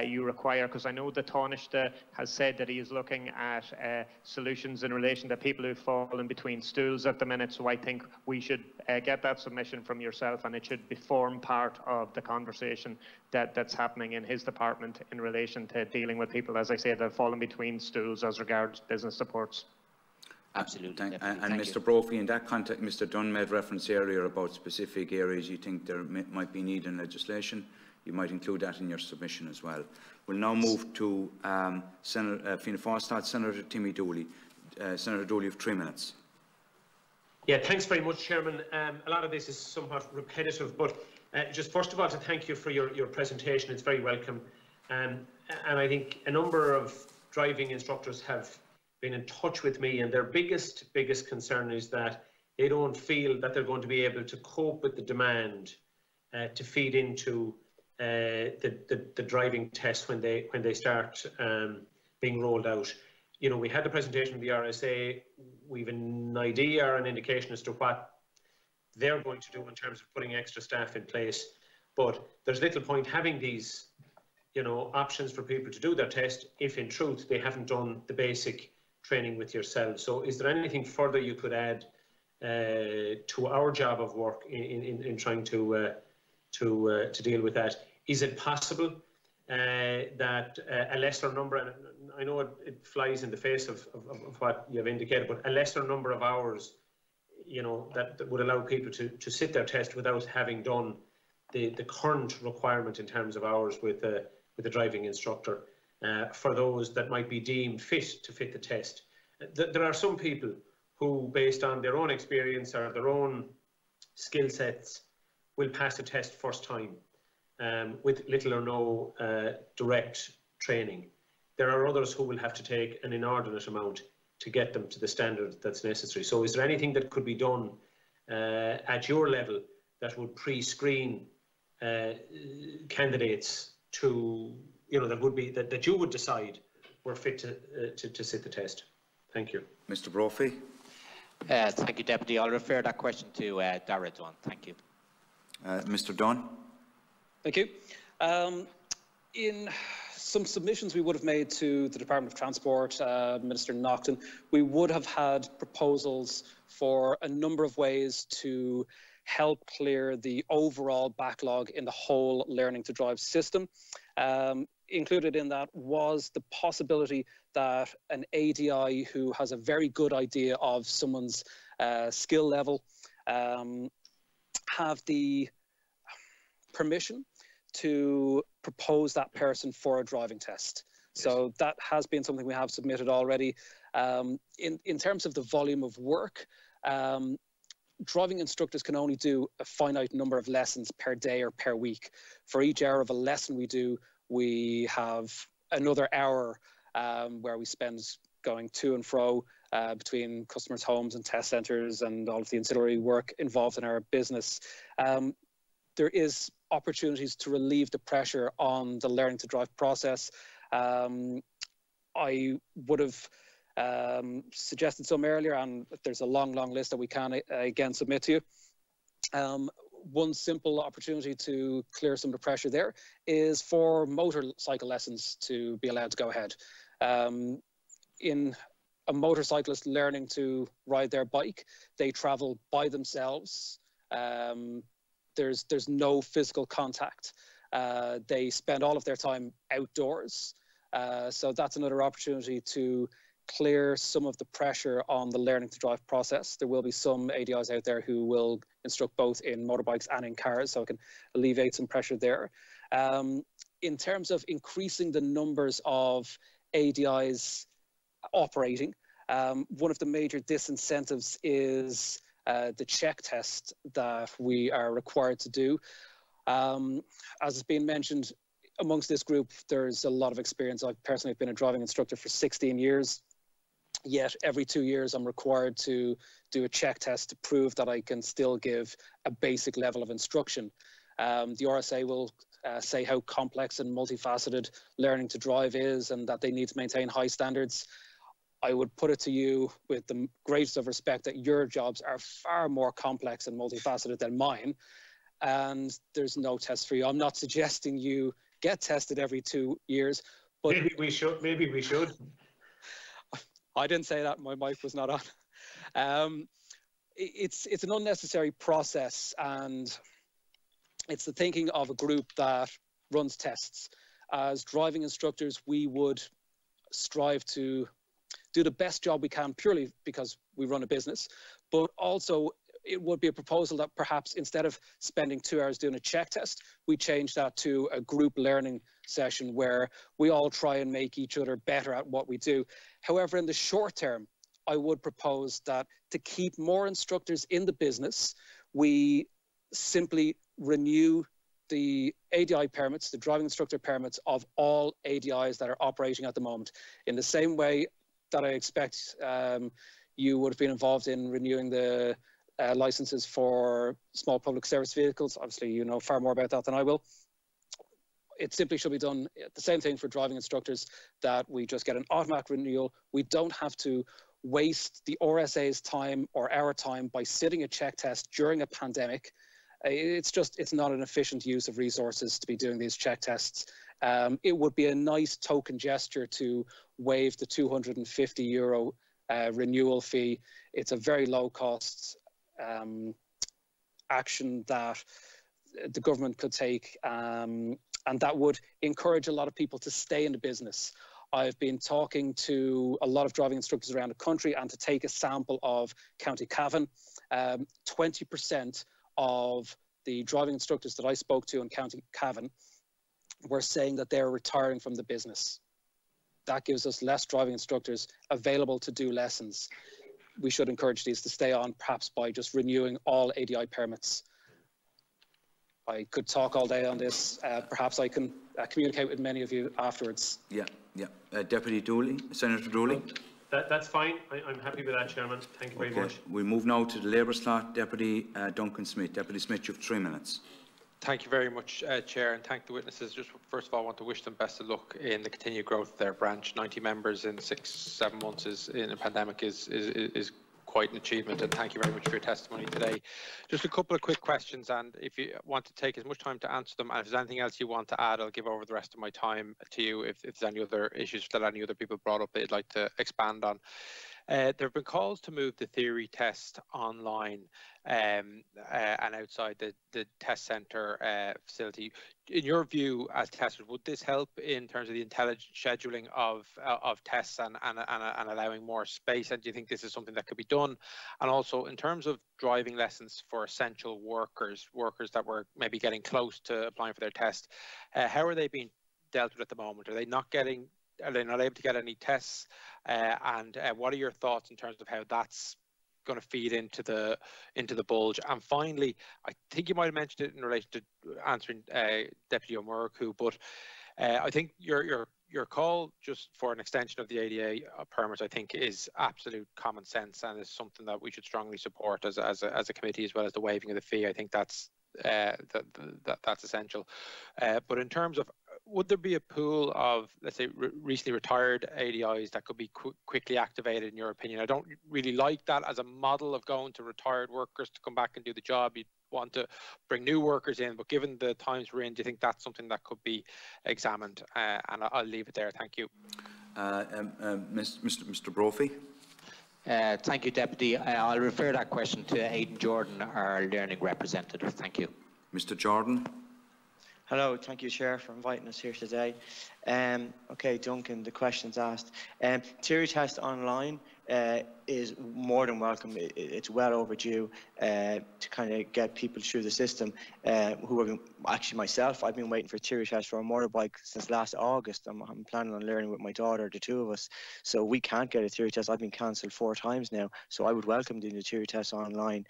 you require, because I know the Taoiseach has said that he is looking at solutions in relation to people who fall in between stools at the minute, so I think we should get that submission from yourself, and it should form part of the conversation that's happening in his department in relation to dealing with people, as I say, that fall in between stools as regards business supports. Absolutely. And Thank Mr. you. Brophy, in that context, Mr. Dunn made reference earlier about specific areas you think there might be need in legislation. You might include that in your submission as well. We'll now move to Senator Fianna Fáil, Senator Timmy Dooley. Senator Dooley, you have 3 minutes. Yeah, thanks very much, Chairman. A lot of this is somewhat repetitive, but just first of all to thank you for your presentation. It's very welcome. And I think a number of driving instructors have been in touch with me, and their biggest concern is that they don't feel that they're going to be able to cope with the demand to feed into the driving test when they start being rolled out. You know, we had the presentation of the RSA. We've an idea or an indication as to what they're going to do in terms of putting extra staff in place, but there's little point having these, you know, options for people to do their test if in truth they haven't done the basic training with yourselves. So is there anything further you could add to our job of work in trying to deal with that? Is it possible that a lesser number, and I know it flies in the face of what you have indicated, but a lesser number of hours, you know, that would allow people to sit their test without having done the current requirement in terms of hours with the driving instructor, for those that might be deemed fit to fit the test. There are some people who, based on their own experience or their own skill sets, will pass a test first time with little or no direct training. There are others who will have to take an inordinate amount to get them to the standard that's necessary. So is there anything that could be done at your level that would pre-screen candidates to, you know, that you would decide were fit to sit the test? Thank you. Mr. Brophy. Thank you, Deputy. I'll refer that question to Dara Dunn. Thank you. Mr. Dunn. Thank you. In some submissions we would have made to the Department of Transport, Minister Naughton, we would have had proposals for a number of ways to help clear the overall backlog in the whole learning to drive system. Included in that was the possibility that an ADI who has a very good idea of someone's skill level have the permission to propose that person for a driving test. Yes. So that has been something we have submitted already. In terms of the volume of work, driving instructors can only do a finite number of lessons per day or per week. For each hour of a lesson we do, we have another hour where we spend going to and fro between customers' homes and test centres and all of the ancillary work involved in our business. There is opportunities to relieve the pressure on the learning to drive process. I would have suggested some earlier, and there's a long list that we can again submit to you. One simple opportunity to clear some of the pressure there is for motorcycle lessons to be allowed to go ahead. In a motorcyclist learning to ride their bike, they travel by themselves. There's no physical contact. They spend all of their time outdoors. So that's another opportunity to clear some of the pressure on the learning to drive process. There will be some ADIs out there who will instruct both in motorbikes and in cars, so it can alleviate some pressure there. In terms of increasing the numbers of ADIs operating, one of the major disincentives is the check test that we are required to do. As has been mentioned, amongst this group, there's a lot of experience. I've personally been a driving instructor for 16 years, yet every 2 years I'm required to do a check test to prove that I can still give a basic level of instruction. The RSA will say how complex and multifaceted learning to drive is and that they need to maintain high standards. I would put it to you with the greatest of respect that your jobs are far more complex and multifaceted than mine, and there's no test for you. I'm not suggesting you get tested every 2 years, but maybe we should. I didn't say that. My mic was not on. It's an unnecessary process, and it's the thinking of a group that runs tests. As driving instructors, we would strive to do the best job we can purely because we run a business, but also it would be a proposal that perhaps instead of spending 2 hours doing a check test, we change that to a group learning session where we all try and make each other better at what we do. However, in the short term, I would propose that to keep more instructors in the business, we simply renew the ADI permits, the driving instructor permits of all ADIs that are operating at the moment. In the same way that I expect you would have been involved in renewing the licenses for small public service vehicles. Obviously, you know far more about that than I will. It simply should be done, the same thing for driving instructors, that we just get an automatic renewal. We don't have to waste the RSA's time or our time by sitting a check test during a pandemic. It's not an efficient use of resources to be doing these check tests. It would be a nice token gesture to waive the €250 renewal fee. It's a very low cost action that the government could take, and that would encourage a lot of people to stay in the business. I've been talking to a lot of driving instructors around the country, and to take a sample of County Cavan, 20% of the driving instructors that I spoke to in County Cavan were saying that they're retiring from the business. That gives us less driving instructors available to do lessons. We should encourage these to stay on, perhaps by just renewing all ADI permits. I could talk all day on this. Perhaps I can communicate with many of you afterwards. Yeah. Deputy Dooley, Senator Dooley. That's fine. I'm happy with that, Chairman. Thank you very much. We move now to the Labour slot. Deputy Duncan Smith. Deputy Smith, you have 3 minutes. Thank you very much, Chair, and thank the witnesses. Just first of all, I want to wish them best of luck in the continued growth of their branch. 90 members in 6-7 months in a pandemic is quite an achievement, and thank you very much for your testimony today. Just a couple of quick questions, and if you want to take as much time to answer them, and if there's anything else you want to add, I'll give over the rest of my time to you if there's any other issues that any other people brought up that you'd like to expand on. There have been calls to move the theory test online and outside the test centre facility. In your view, as testers, would this help in terms of the intelligent scheduling of tests and allowing more space? And do you think this is something that could be done? And also, in terms of driving lessons for essential workers that were maybe getting close to applying for their test, how are they being dealt with at the moment? Are they not able to get any tests? And what are your thoughts in terms of how that's going to feed into the bulge? And finally, I think you might have mentioned it in relation to answering Deputy O'Murrough, but I think your call just for an extension of the ADA permit, I think, is absolute common sense, and is something that we should strongly support as a committee, as well as the waiving of the fee. I think that's essential. But in terms of, would there be a pool of, let's say, recently retired ADIs that could be quickly activated, in your opinion? I don't really like that as a model of going to retired workers to come back and do the job. You'd want to bring new workers in, but given the times we're in, do you think that's something that could be examined? And I'll leave it there. Thank you. Mr. Brophy. Thank you, Deputy. I'll refer that question to Aidan Jordan, our learning representative. Thank you. Mr. Jordan. Hello, thank you, Chair, for inviting us here today. Okay, Duncan, the question's asked. Theory test online is more than welcome. It's well overdue to kind of get people through the system. Actually, myself, I've been waiting for a theory test for a motorbike since last August. I'm planning on learning with my daughter, the two of us. So we can't get a theory test. I've been cancelled 4 times now. So I would welcome doing the theory test online.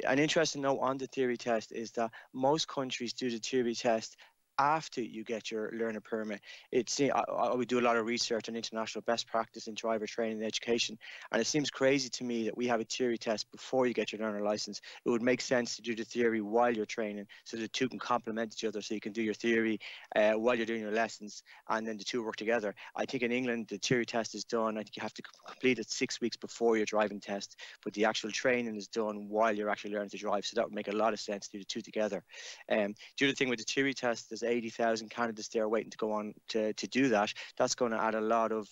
An interesting note on the theory test is that most countries do the theory test after you get your learner permit. I would do a lot of research on international best practice in driver training and education, and it seems crazy to me that we have a theory test before you get your learner license. It would make sense to do the theory while you're training, so the two can complement each other, so you can do your theory while you're doing your lessons, and then the two work together. I think in England the theory test is done, I think you have to complete it 6 weeks before your driving test, but the actual training is done while you're actually learning to drive, so that would make a lot of sense to do the two together. The other thing with the theory test, there's 80,000 candidates there waiting to go on to do that. That's going to add a lot of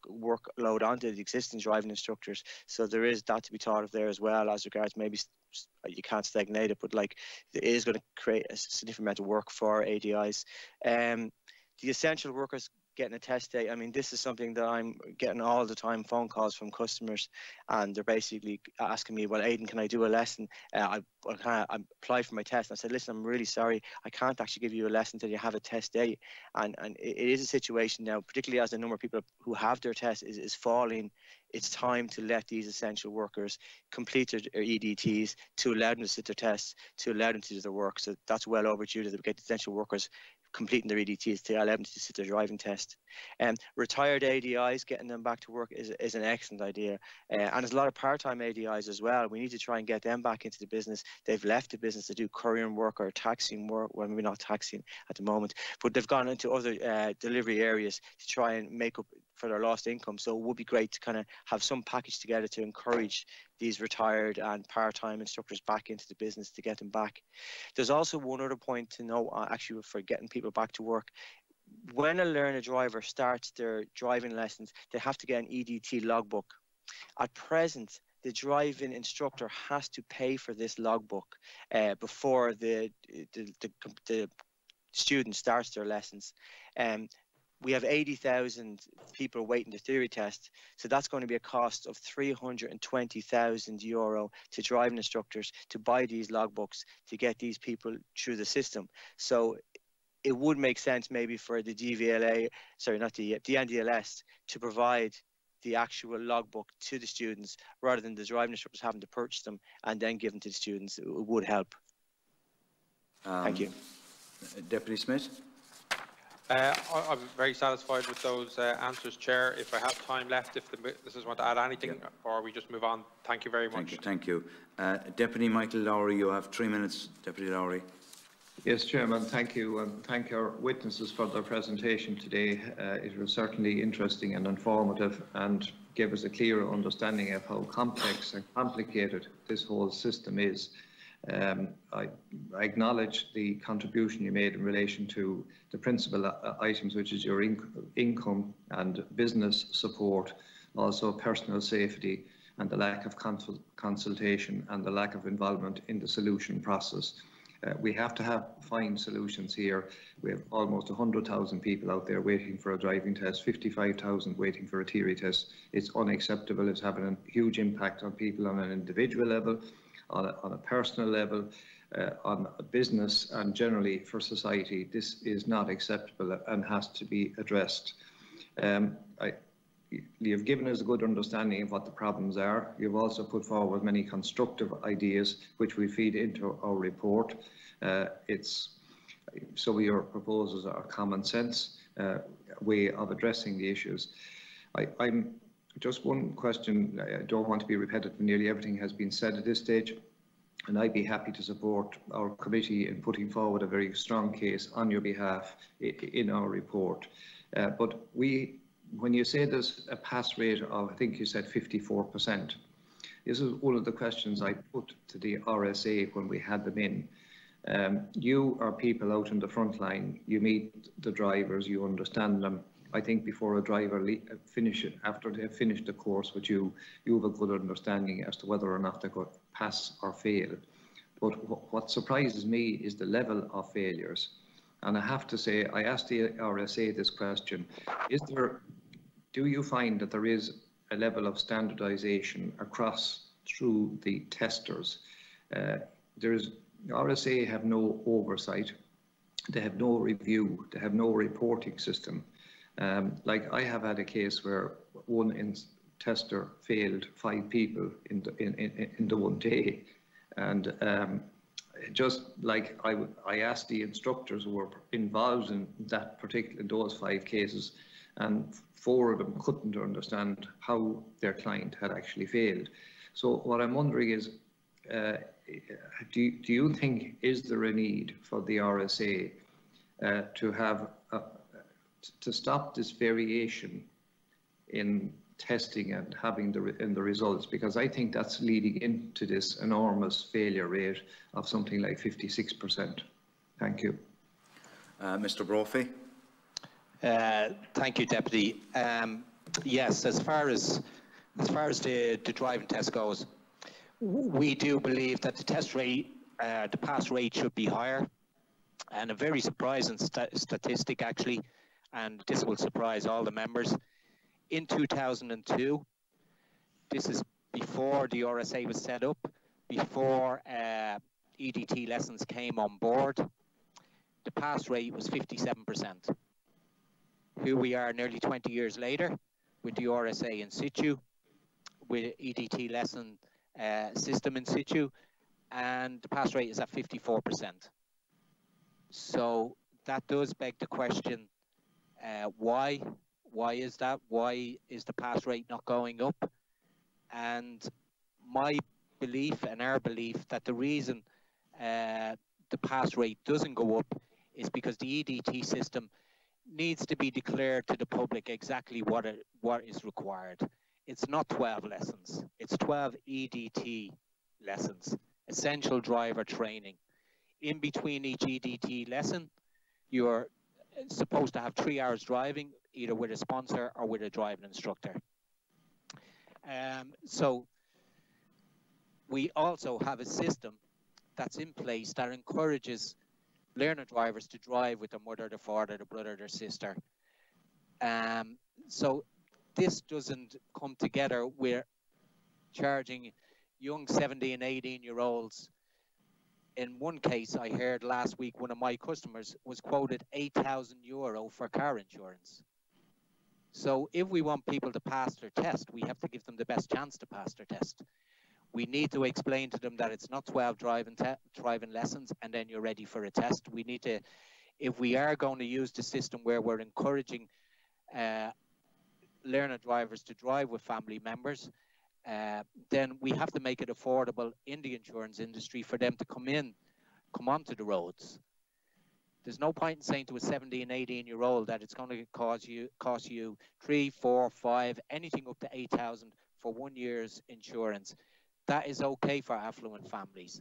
workload onto the existing driving instructors. So there is that to be thought of there as well, as regards maybe you can't stagnate it, but like it is going to create a significant amount of work for ADIs. The essential workers getting a test date. I mean, this is something that I'm getting all the time, phone calls from customers, and they're basically asking me, well, Aidan, can I do a lesson? I apply for my test. And I said, listen, I'm really sorry, I can't actually give you a lesson until you have a test date. And it is a situation now, particularly as the number of people who have their test is falling. It's time to let these essential workers complete their EDTs, to allow them to sit their tests, to allow them to do their work. So that's well overdue to get the essential workers completing their EDTs to allow them to sit their driving test. Retired ADIs, getting them back to work is an excellent idea. And there's a lot of part-time ADIs as well. We need to try and get them back into the business. They've left the business to do courier work or taxiing work. Well, maybe not taxiing at the moment, but they've gone into other delivery areas to try and make up for their lost income. So it would be great to kind of have some package together to encourage these retired and part-time instructors back into the business, to get them back. There's also one other point to know, actually, for getting people back to work. When a learner driver starts their driving lessons, they have to get an EDT logbook. At present, the driving instructor has to pay for this logbook before the student starts their lessons. We have 80,000 people waiting the theory test, so that's going to be a cost of €320,000 to driving instructors to buy these logbooks to get these people through the system. So it would make sense maybe for the DVLA, sorry, not the NDLS, to provide the actual logbook to the students rather than the driving instructors having to purchase them and then give them to the students. It would help. Thank you. Deputy Smith. I'm very satisfied with those answers, Chair. If I have time left, if the witnesses want to add anything, or we just move on. Thank you very much. Thank you. Deputy Michael Lowry, you have 3 minutes. Deputy Lowry. Yes, Chairman, thank you, and thank our witnesses for their presentation today. It was certainly interesting and informative, and gave us a clear understanding of how complex and complicated this whole system is. I acknowledge the contribution you made in relation to the principal items, which is your income and business support, also personal safety, and the lack of consultation and the lack of involvement in the solution process. We have to find solutions here. We have almost 100,000 people out there waiting for a driving test, 55,000 waiting for a theory test. It's unacceptable. It's having a huge impact on people on an individual level, on a personal level, on a business, and generally for society. This is not acceptable and has to be addressed. You've given us a good understanding of what the problems are. You've also put forward many constructive ideas which we feed into our report. Some of your proposals are common sense way of addressing the issues. I'm just one question. I don't want to be repetitive. Nearly everything has been said at this stage, and I'd be happy to support our committee in putting forward a very strong case on your behalf in our report. But when you say there's a pass rate of, I think you said 54%, this is one of the questions I put to the RSA when we had them in. You are people out in the front line. You meet the drivers, you understand them. I think before a driver after they've finished the course with you, you have a good understanding as to whether or not they're going to pass or fail. But what surprises me is the level of failures. And I have to say, I asked the RSA this question: do you find that there is a level of standardisation through the testers? RSA have no oversight. They have no review. They have no reporting system. Like I have had a case where one tester failed 5 people in the one day, and just like I asked the instructors who were involved in those 5 cases, and 4 of them couldn't understand how their client had actually failed. So what I'm wondering is, do you think, is there a need for the RSA to stop this variation in testing and having the results? Because I think that's leading into this enormous failure rate of something like 56%. Thank you. Mr. Brophy. Thank you, Deputy. Yes, as far as the driving test goes, we do believe that the test rate, the pass rate should be higher. And a very surprising statistic, actually, and this will surprise all the members. In 2002, this is before the RSA was set up, before EDT lessons came on board, the pass rate was 57%. Here we are nearly 20 years later with the RSA in situ, with EDT lesson system in situ, and the pass rate is at 54%. So that does beg the question, why? Why is that? Why is the pass rate not going up? And my belief and our belief that the reason the pass rate doesn't go up is because the EDT system needs to be declared to the public exactly what is required. It's not 12 lessons, it's 12 EDT lessons, essential driver training. In between each EDT lesson, you're supposed to have 3 hours driving, either with a sponsor or with a driving instructor. So we also have a system that's in place that encourages learner drivers to drive with their mother, their father, their brother, their sister. So this doesn't come together. We're charging young 17 and 18-year-olds. In one case, I heard last week, one of my customers was quoted €8,000 for car insurance. So if we want people to pass their test, we have to give them the best chance to pass their test. We need to explain to them that it's not 12 driving lessons and then you're ready for a test. We need to, if we are going to use the system where we're encouraging learner drivers to drive with family members, then we have to make it affordable in the insurance industry for them to come onto the roads. There's no point in saying to a 17 and 18-year-old that it's going to cost you 3, 4, 5, anything up to 8,000 for 1 year's insurance. That is okay for affluent families,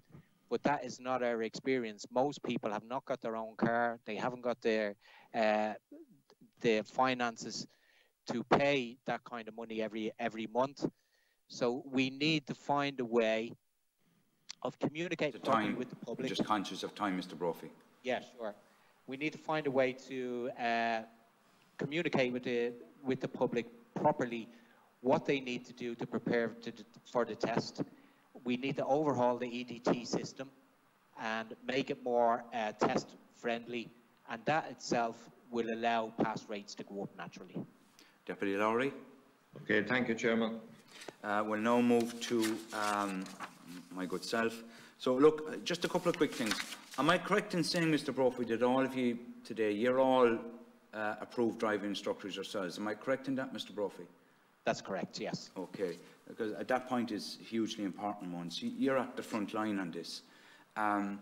but that is not our experience. Most people have not got their own car. They haven't got their finances to pay that kind of money every month. So we need to find a way of communicating properly with the public. Just conscious of time, Mr. Brophy. Yeah, sure. We need to find a way to communicate with the public properly what they need to do to prepare for the test. We need to overhaul the EDT system and make it more test friendly, and that itself will allow pass rates to go up naturally. Deputy Lowry. Okay, thank you, Chairman. We'll now move to my good self. So look, just a couple of quick things. Am I correct in saying, Mr. Brophy, that all of you today, you're all approved driving instructors yourselves? Am I correct in that, Mr. Brophy? That's correct, yes. Okay, because at that point is hugely important one. So you're at the front line on this. The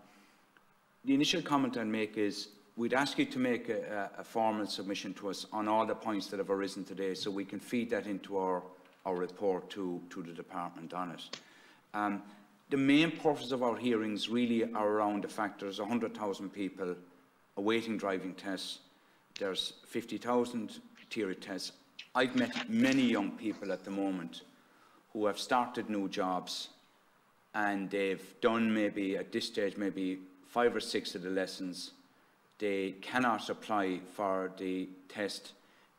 initial comment I'd make is we'd ask you to make a formal submission to us on all the points that have arisen today so we can feed that into our report to the department on it. The main purpose of our hearings really are around the fact there's 100,000 people awaiting driving tests. There's 50,000 theory tests. I've met many young people at the moment who have started new jobs and they've done maybe at this stage maybe 5 or 6 of the lessons. They cannot apply for the test.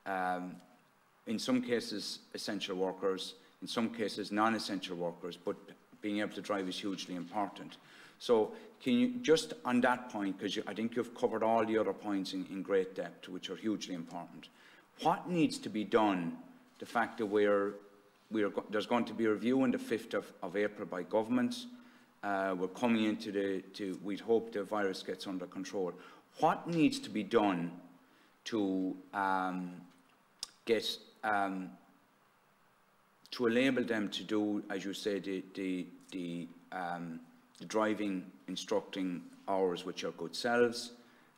In some cases essential workers, in some cases non-essential workers, but being able to drive is hugely important. So can you just on that point, because I think you've covered all the other points in great depth which are hugely important. What needs to be done, the fact that there's going to be a review on the 5th of April by government. We're coming into we'd hope the virus gets under control. What needs to be done to to enable them to do, as you say, the driving instructing hours which are good selves,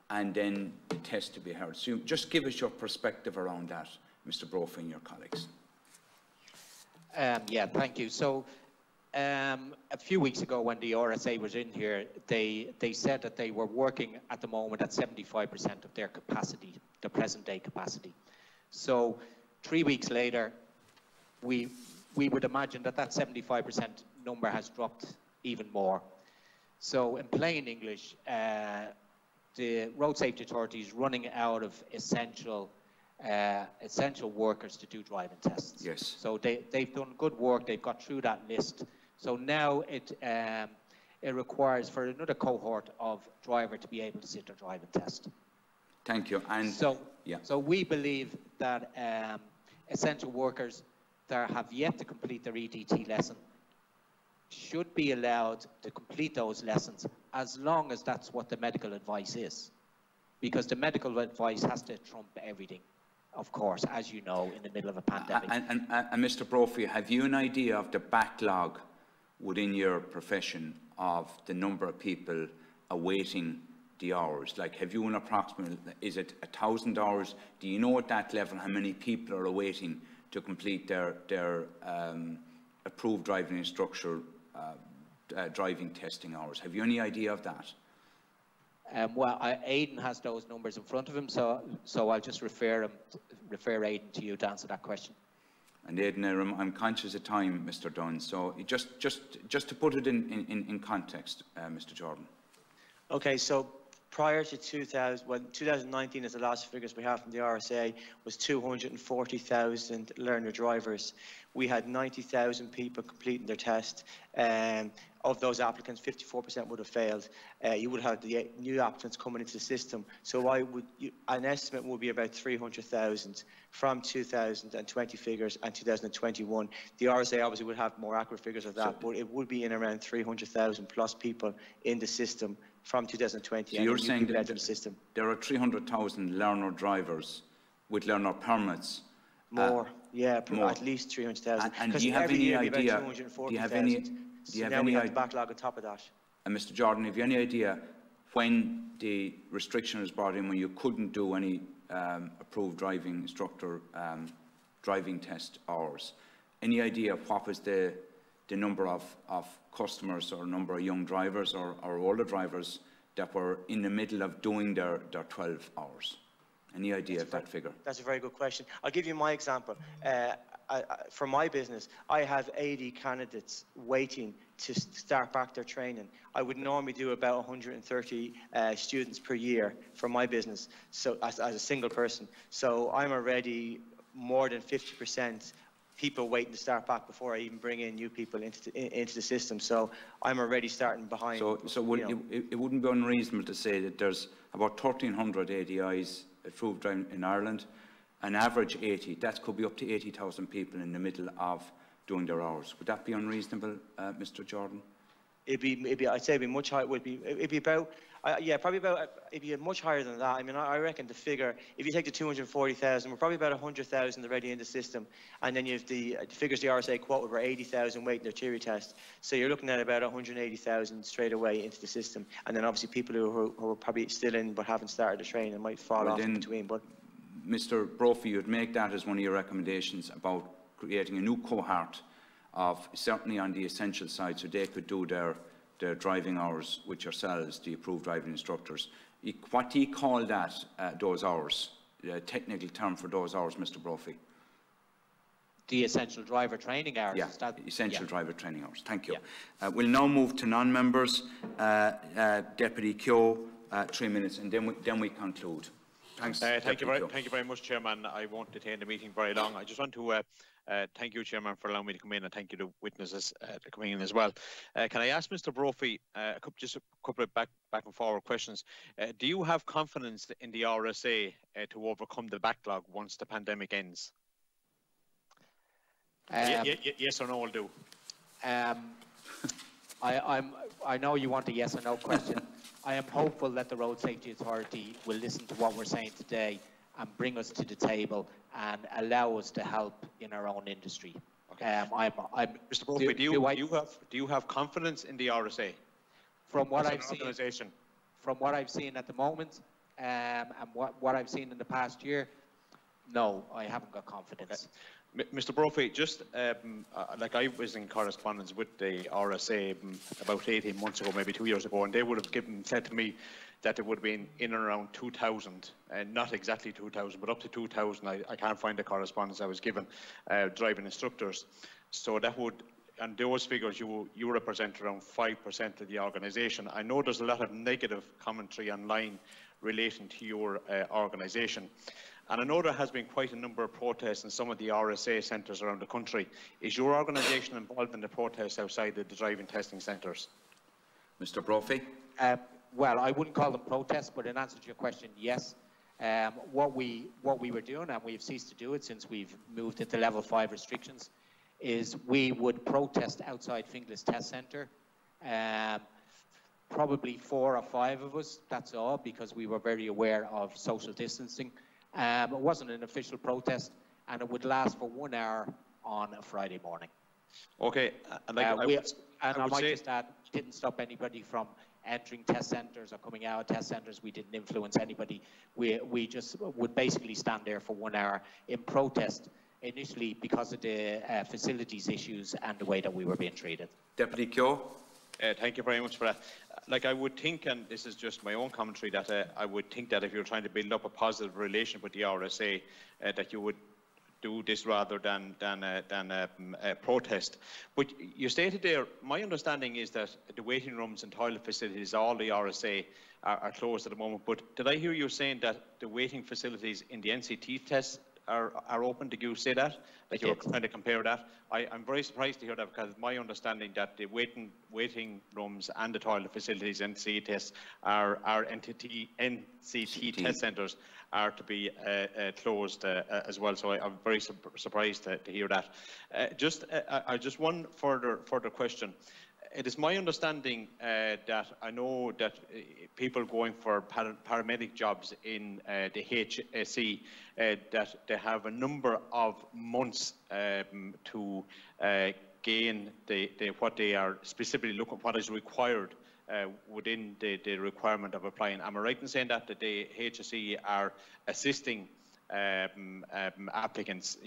and then the test to be held. So just give us your perspective around that, Mr. Brophy and your colleagues. Yeah, thank you. So a few weeks ago when the RSA was in here, they said that they were working at the moment at 75% of their capacity, their present day capacity. So 3 weeks later, we would imagine that 75% number has dropped even more. So in plain English, the Road Safety Authority is running out of essential essential workers to do driving tests. Yes. So they've done good work. They've got through that list. So now it requires for another cohort of driver to be able to sit their driving test. Thank you. And so we believe that essential workers that have yet to complete their EDT lesson should be allowed to complete those lessons as long as that's what the medical advice is. Because the medical advice has to trump everything, of course, as you know, in the middle of a pandemic. And Mr. Brophy, have you an idea of the backlog within your profession of the number of people awaiting the hours? Like, have you an approximate, is it 1,000 hours? Do you know at that level how many people are awaiting to complete their approved driving instructor driving testing hours? Have you any idea of that? Well, Aidan has those numbers in front of him, so I'll just refer Aidan to you to answer that question. And Aidan, I'm conscious of time, Mr. Dunn, so just to put it in context, Mr. Jordan. Okay, so prior to 2019, as the last figures we have from the RSA, was 240,000 learner drivers. We had 90,000 people completing their test. Of those applicants, 54% would have failed. You would have the new applicants coming into the system. So an estimate would be about 300,000 from 2020 figures and 2021. The RSA obviously would have more accurate figures of that, but it would be in around 300,000 plus people in the system from 2020. So you're saying that there are 300,000 learner drivers with learner permits? More, more. At least 300,000. And do you have any idea? Do you have any backlog on top of that? And Mr. Jordan, have you any idea when the restriction was brought in, when you couldn't do any approved driving instructor driving test hours? Any idea what was the number of customers or number of young drivers or older drivers that were in the middle of doing their 12 hours? Any idea of that figure? That's a very good question. I'll give you my example. For my business, I have 80 candidates waiting to start back their training. I would normally do about 130 students per year for my business, so as a single person. So I'm already more than 50% people waiting to start back before I even bring in new people into the system. So I'm already starting behind. So it wouldn't be unreasonable to say that there's about 1,300 ADIs approved in Ireland, an average 80. That could be up to 80,000 people in the middle of doing their hours. Would that be unreasonable, Mr. Jordan? I'd say it'd be much higher. It'd be about, it'd be much higher than that. I mean, I reckon the figure, if you take the 240,000, we're probably about 100,000 already in the system, and then you have the figures the RSA quoted were 80,000 waiting their theory test. So you're looking at about 180,000 straight away into the system, and then obviously people who are probably still in but haven't started the training might fall off in between. But Mr. Brophy, you'd make that as one of your recommendations about creating a new cohort of, certainly on the essential side, so they could do their driving hours with yourselves, the approved driving instructors. What do you call that, those hours? The technical term for those hours, Mr. Brophy? The essential driver training hours. Yeah, essential driver training hours. Thank you. Yeah. We'll now move to non-members. Deputy Keogh, 3 minutes, and then we conclude. Thanks. Thank you very much, Chairman. I won't detain the meeting very long. I just want to thank you, Chairman, for allowing me to come in, and thank you to witnesses coming in as well. Can I ask Mr. Brophy just a couple of back and forward questions? Do you have confidence in the RSA to overcome the backlog once the pandemic ends? Yes or no will do. I know you want a yes or no question. I am hopeful that the Road Safety Authority will listen to what we're saying today and bring us to the table and allow us to help in our own industry. Okay. Mr. Brophy, do you have confidence in the RSA? From what I've seen at the moment, and what I've seen in the past year, no, I haven't got confidence. Okay. Mr. Brophy, just like I was in correspondence with the RSA about 18 months ago, maybe 2 years ago, and they would have said to me that it would have been in and around 2,000, and not exactly 2,000, but up to 2,000. I can't find the correspondence I was given, driving instructors. So that would, and those figures, you represent around 5% of the organisation. I know there's a lot of negative commentary online relating to your organisation. And I know there has been quite a number of protests in some of the RSA centres around the country. Is your organisation involved in the protests outside the driving testing centres? Mr. Brophy? Well, I wouldn't call them protests, but in answer to your question, yes. What we were doing, and we've ceased to do it since we've moved into level 5 restrictions, is we would protest outside Finglas Test Centre. Probably 4 or 5 of us, that's all, because we were very aware of social distancing. It wasn't an official protest, and it would last for 1 hour on a Friday morning. Okay, I might just add, we didn't stop anybody from entering test centres or coming out of test centres. We didn't influence anybody. We just would basically stand there for 1 hour in protest, initially because of the facilities issues and the way that we were being treated. Deputy Keogh? Thank you very much for that. Like, I would think, and this is just my own commentary, that I would think that if you're trying to build up a positive relation with the RSA, that you would do this rather than protest. But you stated there, my understanding is that the waiting rooms and toilet facilities, all the RSA, are closed at the moment. But did I hear you saying that the waiting facilities in the NCT tests are open? Did you say that? Like you were trying to compare that? I'm very surprised to hear that, because my understanding that the waiting rooms and the toilet facilities in NCT tests are NCT test centres are to be closed as well. So I'm very surprised to hear that. Just one further question. It is my understanding that I know that people going for paramedic jobs in the HSE, that they have a number of months to gain what they are specifically looking, what is required within the requirement of applying. Am I right in saying that the HSE are assisting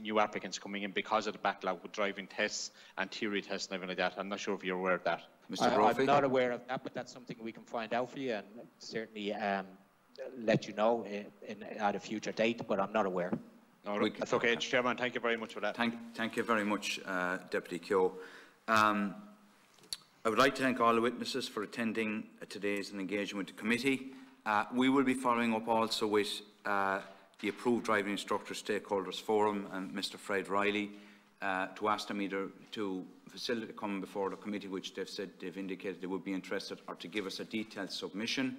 new applicants coming in because of the backlog with driving tests and theory tests and everything like that? I'm not sure if you're aware of that. Mr. Brophy? I'm not aware of that, but that's something we can find out for you and certainly let you know at a future date, but I'm not aware. No, that's okay, Chairman. Thank you very much for that. Thank you very much, Deputy Keogh. I would like to thank all the witnesses for attending today's engagement with the committee. We will be following up also with the Approved Driving Instructor Stakeholders Forum and Mr. Fred Riley to ask them either to facilitate coming before the committee, which they've said they've indicated they would be interested, or to give us a detailed submission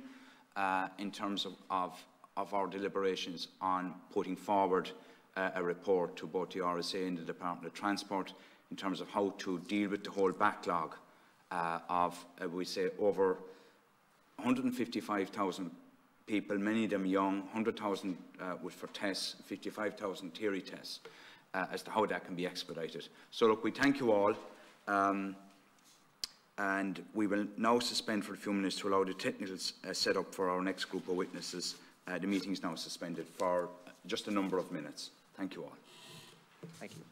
in terms of our deliberations on putting forward a report to both the RSA and the Department of Transport in terms of how to deal with the whole backlog of, we say, over 155,000 people, many of them young, 100,000 for tests, 55,000 theory tests, as to how that can be expedited. So look, we thank you all, and we will now suspend for a few minutes to allow the technical setup for our next group of witnesses. The meeting is now suspended for just a number of minutes. Thank you all. Thank you.